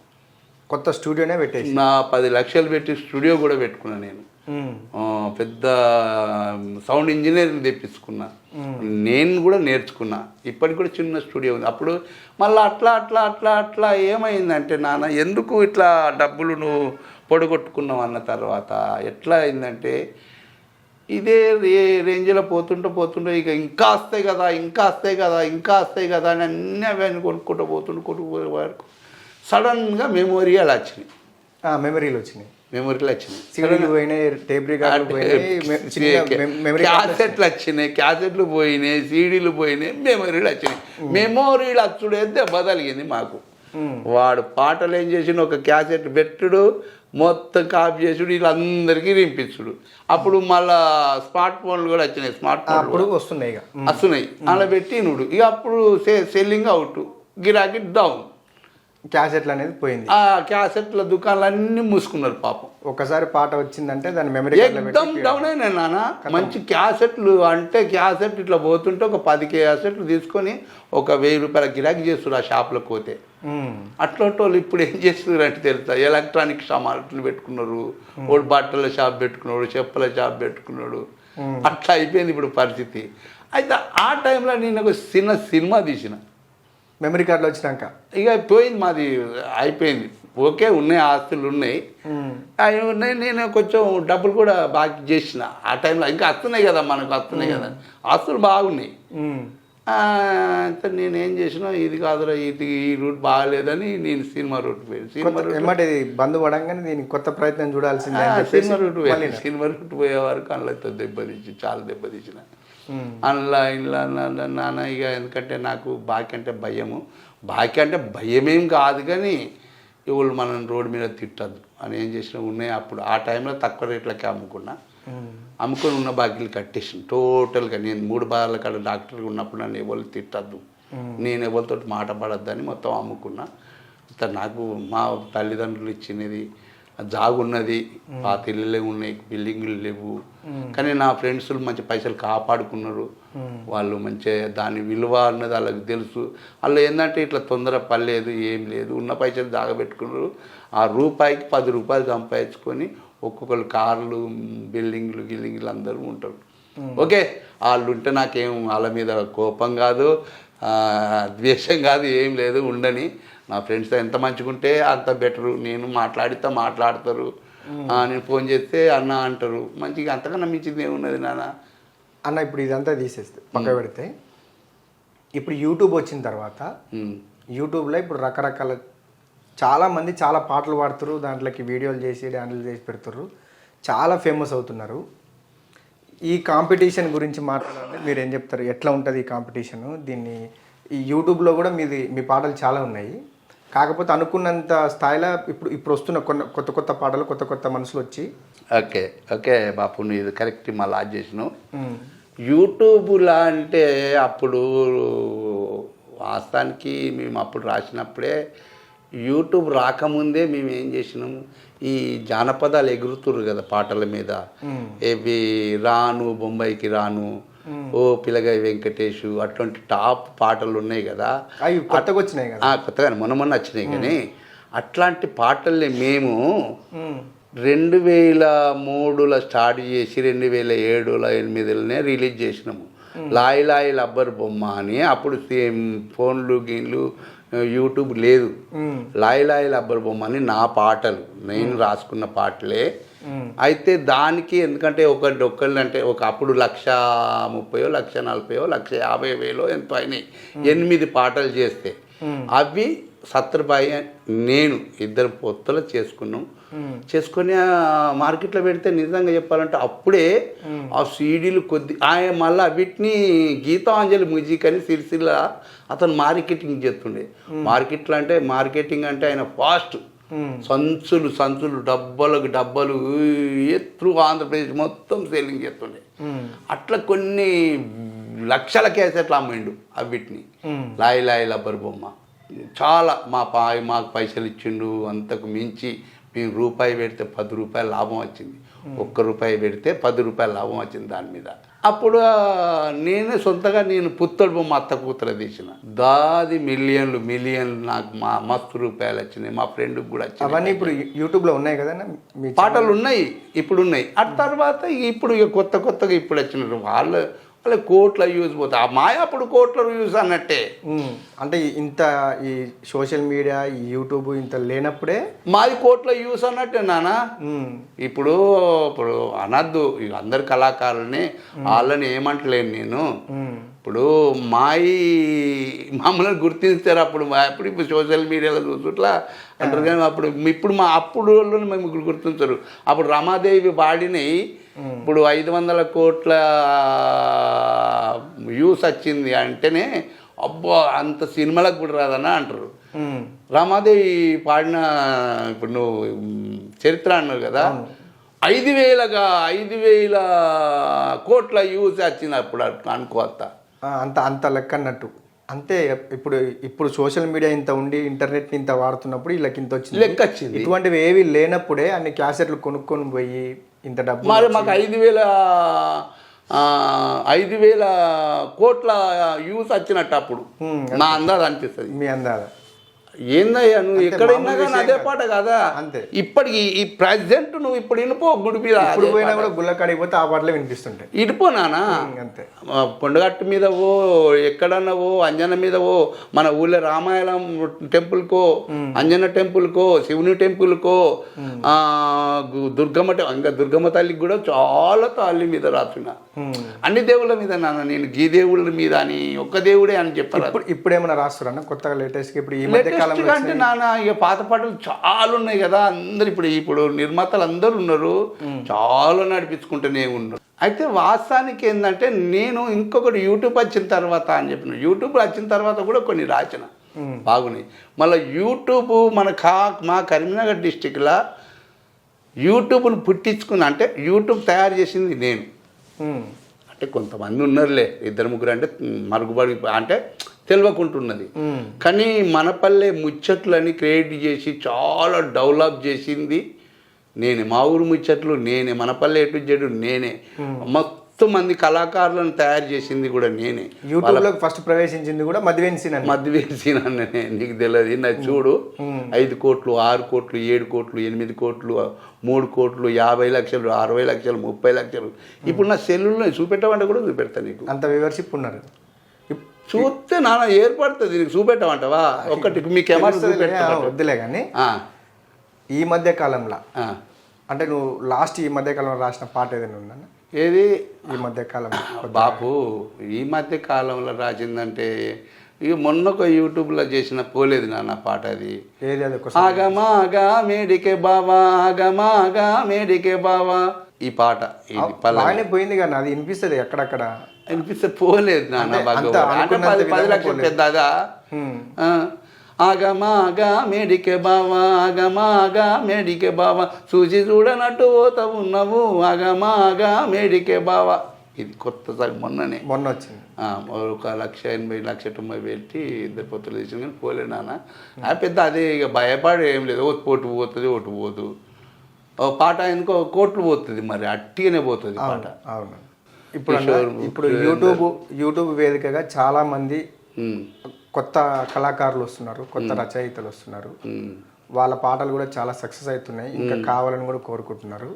కొత్త స్టూడియోనే పెట్టేసి నా 10 లక్షలు పెట్టి స్టూడియో కూడా పెట్టుకున్నా. నేను పెద్ద సౌండ్ ఇంజనీరింగ్ తెప్పించుకున్నా, నేను కూడా నేర్చుకున్నా. ఇప్పటికి కూడా చిన్న స్టూడియో ఉంది. అప్పుడు మళ్ళీ అట్లా ఏమైందంటే నాన్న, ఎందుకు ఇట్లా డబ్బులు నువ్వు పొడగొట్టుకున్నావు అన్న తర్వాత ఎట్లా అయిందంటే, ఇదే రేంజ్లో పోతుంటే ఇక ఇంకా వస్తాయి కదా అని అన్నీ అవన్నీ కొనుక్కుంటూ పోతుండే వరకు సడన్గా మెమోరీలు వచ్చినాయి. సీడీలు పోయినాయి, టేప్ రికార్డులు పోయినాయి, క్యాసెట్లు పోయినాయి, సీడీలు పోయినాయి, మెమోరీలు వచ్చినాయి. మెమోరీలు వచ్చుడే దెబ్బ తగిలింది మాకు. వాడు పాటలు ఏం చేసిన ఒక క్యాసెట్ పెట్టుడు, మొత్తం కాపీ చేసుడు, వీళ్ళందరికీ వినిపించుడు. అప్పుడు మళ్ళా స్మార్ట్ ఫోన్లు కూడా వచ్చినాయి. స్మార్ట్ ఫోన్లు వస్తున్నాయి అలా పెట్టి నుడు. ఇక అప్పుడు సెల్లింగ్ అవుట్, గిరాకీ డౌన్, క్యాసెట్లు అనేది పోయింది. ఆ క్యాసెట్ల దుకాణాలన్నీ మూసుకున్నారు పాపం. ఒకసారి పాట వచ్చిందంటే దాని మెమరీ ఎక్దమ్ డౌన్ అయినా నాన్న. మంచి క్యాసెట్లు అంటే క్యాసెట్ ఇట్లా పోతుంటే ఒక 10 క్యాసెట్లు తీసుకొని ఒక 1000 రూపాయల గిరాకీ చేస్తున్నారు ఆ షాప్లోకి పోతే. అట్లాంటి వాళ్ళు ఇప్పుడు ఏం చేస్తున్నారు అంటే తెలుసా, ఎలక్ట్రానిక్ సామాన్లు పెట్టుకున్నారు, వాడు బట్టల షాప్ పెట్టుకున్నాడు, చెప్పుల షాప్ పెట్టుకున్నాడు. అట్లా అయిపోయింది ఇప్పుడు పరిస్థితి. అయితే ఆ టైంలో నేను ఒక చిన్న సినిమా తీసిన. మెమరీ కార్డులు వచ్చినాక ఇక పోయింది, మాది అయిపోయింది. ఓకే, ఉన్నాయి, ఆస్తులు ఉన్నాయి, అవి ఉన్నాయి. నేను కొంచెం డబ్బులు కూడా బాగా చేసిన ఆ టైంలో. ఇంకా వస్తున్నాయి కదా, మనకు వస్తున్నాయి కదా, ఆస్తులు బాగున్నాయి. అంటే నేనేం చేసినా, ఇది కాదురా, ఇది ఈ రూట్ బాగాలేదని నేను సినిమా రూట్ పోయాను. ఎమ్మటి బంధు పడంగానే దీనికి కొత్త ప్రయత్నం చూడాల్సిందే. సినిమా రూట్ పోయాను. సినిమా రూట్ పోయే వరకు అందులో దెబ్బతీసి చాలా దెబ్బతీసిన. అందులో నాన్న ఇక ఎందుకంటే నాకు బాకీ అంటే భయము. బాకీ అంటే భయమేం కాదు, కానీ ఎవరు మనం రోడ్డు మీద తిట్టద్దు అని ఏం చేసినా ఉన్నాయి. అప్పుడు ఆ టైంలో తక్కువ రేట్లకి అమ్ముకొని ఉన్న బాకీలు కట్టేసాను టోటల్గా. నేను 3 బార్ల కాడ డాక్టర్గా ఉన్నప్పుడు నన్ను ఎవరు తిట్టద్దు, నేను ఎవరితో మాట పడద్దని మొత్తం అమ్ముకున్నా. నాకు మా తల్లిదండ్రులు ఇచ్చినది జాగున్నది, పాత ఇళ్ళే ఉన్నాయి, బిల్డింగ్లు లేవు. కానీ నా ఫ్రెండ్స్లు మంచి పైసలు కాపాడుకున్నారు. వాళ్ళు మంచిగా దాని విలువ అన్నది వాళ్ళకి తెలుసు. వాళ్ళు ఏంటంటే ఇట్లా తొందర పర్లేదు, ఏం లేదు, ఉన్న పైసలు దాగబెట్టుకున్నారు. ఆ రూపాయికి 10 రూపాయలు సంపాదించుకొని ఒక్కొక్కరు కార్లు, బిల్డింగ్లు అందరూ ఉంటారు. ఓకే, వాళ్ళు ఉంటే నాకేం వాళ్ళ మీద కోపం కాదు, ద్వేషం కాదు, ఏం లేదు, ఉండని. నా ఫ్రెండ్స్ ఎంత మంచిగుంటే అంత బెటరు. నేను మాట్లాడతారు, నేను ఫోన్ చేస్తే అన్న అంటారు. మంచిగా అంతకన్నా మించింది ఏమున్నది నాన్న. అన్న ఇప్పుడు ఇదంతా తీసేస్తే పక్క పెడితే, ఇప్పుడు యూట్యూబ్ వచ్చిన తర్వాత యూట్యూబ్లో ఇప్పుడు రకరకాల చాలామంది చాలా పాటలు పాడుతారు, దాంట్లోకి వీడియోలు చేసి డాన్సులు చేసి పెడుతున్నారు, చాలా ఫేమస్ అవుతున్నారు. ఈ కాంపిటీషన్ గురించి మాట్లాడాలంటే మీరు ఏం చెప్తారు? ఎట్లా ఉంటుంది ఈ కాంపిటీషను? దీన్ని ఈ యూట్యూబ్లో కూడా మీ పాటలు చాలా ఉన్నాయి, కాకపోతే అనుకున్నంత స్థాయిలో ఇప్పుడు వస్తున్న కొత్త పాటలు, కొత్త మనుషులు వచ్చి. ఓకే బాపు, నువ్వు ఇది కరెక్ట్ మళ్ళీ ఆజ్ చేసినావు. యూట్యూబ్లా అంటే అప్పుడు వాస్తవానికి మేము అప్పుడు రాసినప్పుడే, యూట్యూబ్ రాకముందే మేము ఏం చేసినాము, ఈ జానపదాలు ఎగురుతుర్రు కదా పాటల మీద, ఇవి రాను బొంబాయికి రాను, ఓ పిల్లగాయ వెంకటేషు, అటువంటి టాప్ పాటలు ఉన్నాయి కదా, అవి కొత్తగా వచ్చినాయి కదా, కొత్తగా మొన్న వచ్చినాయి. కానీ అట్లాంటి పాటల్ని మేము 2003లో స్టార్ట్ చేసి 2007లో 2008లోనే రిలీజ్ చేసినాము. లాయి లాయి లబ్బర్ బొమ్మ అని. అప్పుడు ఫోన్లు గీన్లు యూట్యూబ్ లేదు. లాయి లాయి లబ్బర్ బొమ్మ అని నా పాటలు, నేను రాసుకున్న పాటలే. అయితే దానికి ఎందుకంటే ఒకళ్ళంటే అప్పుడు 130,000, 140,000, 150,000 ఎంతో అయినాయి 8 పాటలు చేస్తే. అవి సత్రబాయి నేను ఇద్దరు పొత్తులు చేసుకొని మార్కెట్లో పెడితే నిజంగా చెప్పాలంటే అప్పుడే ఆ సీడీలు ఆయన మళ్ళీ వీటిని గీతాంజలి మ్యూజిక్ అని సిరిసిల్ల అతను మార్కెటింగ్ చేస్తుండే. మార్కెటింగ్ అంటే ఆయన ఫాస్ట్, సంచులు డబ్బలు త్రూ ఆంధ్రప్రదేశ్ మొత్తం సేలింగ్ చేస్తుండే. అట్లా కొన్ని లక్షల క్యాసెట్లు అమ్మిండు వీటిని. లాయి లాయి లబ్బర్ బొమ్మ చాలా మాకు పైసలు ఇచ్చిండు. అంతకు మించి మేము రూపాయి పెడితే 10 రూపాయల లాభం వచ్చింది, 1 రూపాయి పెడితే 10 రూపాయల లాభం వచ్చింది దాని మీద. అప్పుడు నేనే సొంతగా పుత్తడి బొమ్మ అత్త కూతురు తీసిన, దాది మిలియన్లు నాకు మస్తు రూపాయలు వచ్చినాయి. మా ఫ్రెండ్కి కూడా వచ్చినాయి. అవన్నీ ఇప్పుడు యూట్యూబ్లో ఉన్నాయి కదా, పాటలు ఉన్నాయి, ఇప్పుడు ఉన్నాయి. ఆ తర్వాత ఇప్పుడు ఇక కొత్తగా ఇప్పుడు వచ్చినారు. వాళ్ళ కోట్ల వ్యూస్ పోతాయి. ఆ మాయ అప్పుడు కోట్ల వ్యూస్ అన్నట్టే. అంటే ఇంత ఈ సోషల్ మీడియా, ఈ యూట్యూబ్ ఇంత లేనప్పుడే మాది కోట్ల వ్యూస్ అన్నట్టే నాన్న. ఇప్పుడు అనద్దు, ఇక అందరు కళాకారులని వాళ్ళని ఏమంటలేను నేను. ఇప్పుడు మమ్మల్ని గుర్తిస్తారు అప్పుడు సోషల్ మీడియాలో చూసుట్లా అంటారు. కానీ అప్పుడు మేము గుర్తించరు. అప్పుడు రమాదేవి పాడినవి ఇప్పుడు 500 కోట్ల వ్యూస్ వచ్చింది అంటేనే అబ్బా అంత సినిమాలకు కూడా రాదన్నా అంటారు. రమాదేవి పాడిన ఇప్పుడు నువ్వు చరిత్ర అన్నావు కదా, 5,000 కోట్ల వ్యూస్ వచ్చింది అప్పుడు అనుకోవద్దా. అంత లెక్క అన్నట్టు. అంతే ఇప్పుడు సోషల్ మీడియా ఇంత ఉండి ఇంటర్నెట్ ఇంత వాడుతున్నప్పుడు వీళ్ళకి ఇంత లెక్క వచ్చింది. ఇటువంటివి ఏవి లేనప్పుడే అన్ని క్యాసెట్లు కొనుక్కొని పోయి ఇంత డబ్బు. మరి మాకు 5,000 కోట్ల వ్యూస్ వచ్చినట్టు అప్పుడు నా అందాజ అనిపిస్తుంది. మీ అందాజ ఏందయ్యా నువ్వు ఎక్కడైనా మామూలు కానీ విషయం అదే కాదు. పాట కదా అంతే. ఇప్పటికి ఈ ప్రజెంట్ నువ్వు ఇప్పుడు వినిపో గుడి మీద ఇప్పుడు పోయినా కూడా గుళ్ళకాడికి పోతే ఆ పాటలే వినిపిస్తుంటాయి. ఇడిపోనానా అంతే. కొండగట్టు మీద ఓ ఎక్కడన్నా ఓ అంజన మీద ఓ మన ఊళ్ళో రామాయణం టెంపుల్కో అంజన టెంపుల్కో శివుని టెంపుల్కో దుర్గమ్మ ఇంకా దుర్గమ్మ తల్లికి కూడా చాలా తల్లి మీద రాసిన అన్ని దేవుళ్ళ మీద నాన్న నేను గీ దేవుళ్ళ మీద అని ఒక్క దేవుడే అని చెప్పారు. ఇప్పుడు ఏమైనా రాస్తున్నా కొత్తగా లేటెస్ట్ ఇప్పుడు ఈ మధ్య కాలంలో అంటే నాన్న ఇక పాత పాటలు చాలా ఉన్నాయి కదా, అందరు ఇప్పుడు నిర్మాతలు అందరూ ఉన్నారు, చాలా నడిపించుకుంటూనే ఉన్నారు. అయితే వాస్తవానికి ఏంటంటే నేను ఇంకొకటి యూట్యూబ్ వచ్చిన తర్వాత అని చెప్పిన, యూట్యూబ్ వచ్చిన తర్వాత కూడా కొన్ని రాసిన బాగున్నాయి. మళ్ళీ యూట్యూబ్ మా కరీంనగర్ డిస్టిక్లో యూట్యూబ్ను పుట్టించుకుని అంటే యూట్యూబ్ తయారు చేసింది నేను. అంటే కొంతమంది ఉన్నారులే, ఇద్దరు ముగ్గురు అంటే మరుగుబడి అంటే తెలియకుంటున్నది. కానీ మనపల్లె ముచ్చట్లని క్రియేట్ చేసి చాలా డెవలప్ చేసింది నేనే. మా ఊరు ముచ్చట్లు నేనే, మనపల్లె ఎటు జడు నేనే, మొత్తం మంది కళాకారులను తయారు చేసింది కూడా నేనే. యూట్యూబ్లో ఫస్ట్ ప్రవేశించింది కూడా మధ్యవేన్ సీనానే. నీకు తెలియదు నా చూడు, 5 కోట్లు 6 కోట్లు 7 కోట్లు 8 కోట్లు 3 కోట్లు 50 లక్షలు 60 లక్షలు 30 లక్షలు. ఇప్పుడు నా సెల్లుల్లో చూపెట్టమంటే కూడా చూపెడతా నీకు. అంత వ్యూవర్షిప్ ఉన్నారు. చూస్తే నాన్న ఏర్పడుతుంది, నీకు చూపెట్టమంటావా? ఒకటి మీ కెమెరా వద్దులే కానీ ఈ మధ్య కాలంలో అంటే నువ్వు లాస్ట్ ఈ మధ్య కాలంలో రాసిన పాట ఏదైనా ఉందా? ఏది ఈ మధ్య కాలంలో బాపు ఈ మధ్య కాలంలో రాసిందంటే ఇక మొన్నొక యూట్యూబ్లో చేసిన పోలేదు నాన్న పాట. అది ఏది? అది ఆగమాగా మేడికే బావా ఆగమాగా మేడికే బావా. ఈ పాట ఇది బాగానే పోయింది కానీ అది వినిపిస్తుంది అక్కడక్కడ, అనిపిస్తే పోలేదు నాన్న. అంటే 10 లక్షలు పెద్దదా? ఆగమాగా మేడికే బావా ఆగమాగా మేడికే బావా చూసి చూడనట్టు పోతా ఉన్నావు ఆగమాగా మేడికే బావా. ఇది కొత్తసారి మొన్న వచ్చింది. 1,80,00,000 పెట్టి 2 పొత్తులు తీసింది కానీ పోలే నాన్న. పెద్ద అదే ఇక భయపడి ఏం లేదు, ఓటు పోతుంది ఓటు పోదు. పాట ఎందుకో కోట్లు పోతుంది, మరి అట్టిగానే పోతుంది పాట. అవును. ఇప్పుడు యూట్యూబ్ వేదికగా చాలా మంది కొత్త కళాకారులు వస్తున్నారు, కొత్త రచయితలు వస్తున్నారు. వాళ్ళ పాటలు కూడా చాలా సక్సెస్ అవుతున్నాయి, ఇంకా కావాలని కూడా కోరుకుంటున్నారు.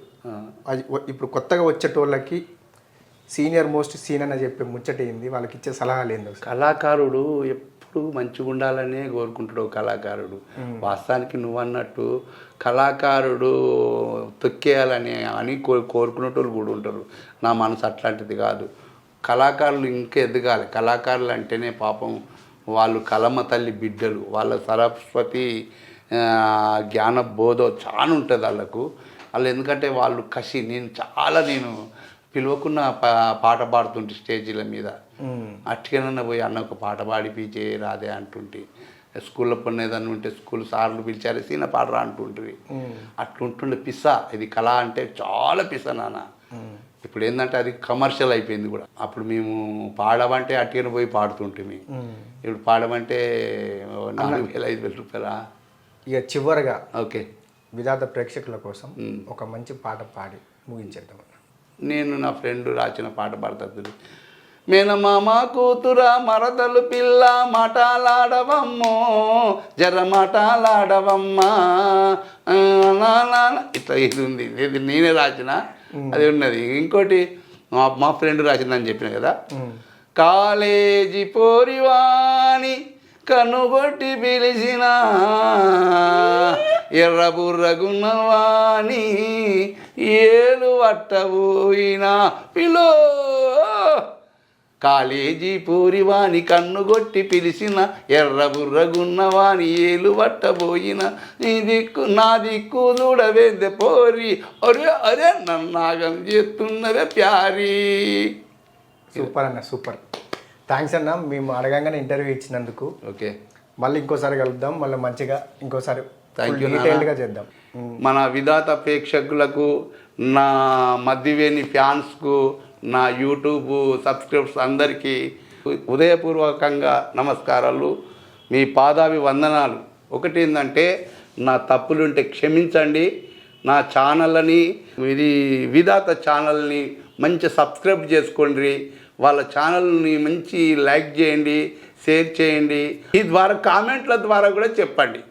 ఇప్పుడు కొత్తగా వచ్చేటోళ్ళకి సీనియర్ మోస్ట్ సీన్ అని చెప్పే ముచ్చటేంది, వాళ్ళకి ఇచ్చే సలహాలు ఏంది? కళాకారుడు ఎప్పుడు మంచిగా ఉండాలనే కోరుకుంటాడు కళాకారుడు. వాస్తవానికి నువ్వు అన్నట్టు కళాకారుడు తొక్కేయాలని అని కోరుకునేటోళ్ళు కూడా ఉంటారు. నా మనసు అట్లాంటిది కాదు. కళాకారులు ఇంకా ఎదగాలి. కళాకారులు అంటేనే పాపం వాళ్ళు కలమ తల్లి బిడ్డలు, వాళ్ళ సరస్వతి జ్ఞాన బోధ చాలా ఉంటుంది వాళ్ళకు. వాళ్ళు ఎందుకంటే వాళ్ళు కసి. నేను పిలవకున్న పాట పాడుతుంటే స్టేజీల మీద అట్టికనన్నా పోయి అన్న ఒక పాట పాడిపించే రాదే అంటుంటే, స్కూల్లో పని ఏదన్నా ఉంటే స్కూల్ సార్లు పిలిచారు సీన పాడరా అంటుంటుంది. అట్లుంటుండే పిస్సా. ఇది కళ అంటే చాలా పిస్సా నాన్న. ఇప్పుడు ఏంటంటే అది కమర్షియల్ అయిపోయింది కూడా. అప్పుడు మేము పాడమంటే అట్టికన పోయి పాడుతుంటే, ఇప్పుడు పాడమంటే 4,000-5,000 రూపాయలా. ఇక చివరిగా ఓకే విధాత ప్రేక్షకుల కోసం ఒక మంచి పాట పాడి ముగించేద్దాం. నేను నా ఫ్రెండ్ రాసిన పాట పాడుతుంది. మేనమామ కూతురా మరదలు పిల్ల మాటలాడవమ్మో జర మాటలాడవమ్మా ఇట్లా ఇది ఉంది. ఇది నేనే రాసిన, అది ఉన్నది. ఇంకోటి మా ఫ్రెండ్ రాసిందని చెప్పిన కదా, కాలేజీ పోరివాణి కనుగొట్టి పిలిచిన ఎర్రబుర్రగున్నవాణి ఏలు పట్టబోయినా పిలో. కాలేజీ పూరివాణి కన్నుగొట్టి పిలిచిన ఎర్రబుర్రగున్నవాణి ఏలు పట్టబోయిన నీ దిక్కు నా దిక్కు చూడవేందే పోరి అరే అరే నన్నాగం చేస్తున్నదే ప్యారీ. సూపర్ అన్న, సూపర్. థ్యాంక్స్ అన్న, మేము అడగంగానే ఇంటర్వ్యూ ఇచ్చినందుకు. ఓకే, మళ్ళీ ఇంకోసారి కలుద్దాం, మళ్ళీ మంచిగా ఇంకోసారి థ్యాంక్ డీటెయిల్డ్గా చేద్దాం. మన విధాత ప్రేక్షకులకు, నా మధ్యవేణి ఫ్యాన్స్కు, నా యూట్యూబ్ సబ్స్క్రైబర్స్ అందరికీ హృదయపూర్వకంగా నమస్కారాలు, మీ పాదాభి వందనాలు. ఒకటి ఏంటంటే నా తప్పులుంటే క్షమించండి. నా ఛానల్ని, ఇది విధాత ఛానల్ని మంచి సబ్స్క్రైబ్ చేసుకోండి. వాళ్ళ ఛానల్ని మంచి లైక్ చేయండి, షేర్ చేయండి. ఈ ద్వారా కామెంట్ల ద్వారా కూడా చెప్పండి.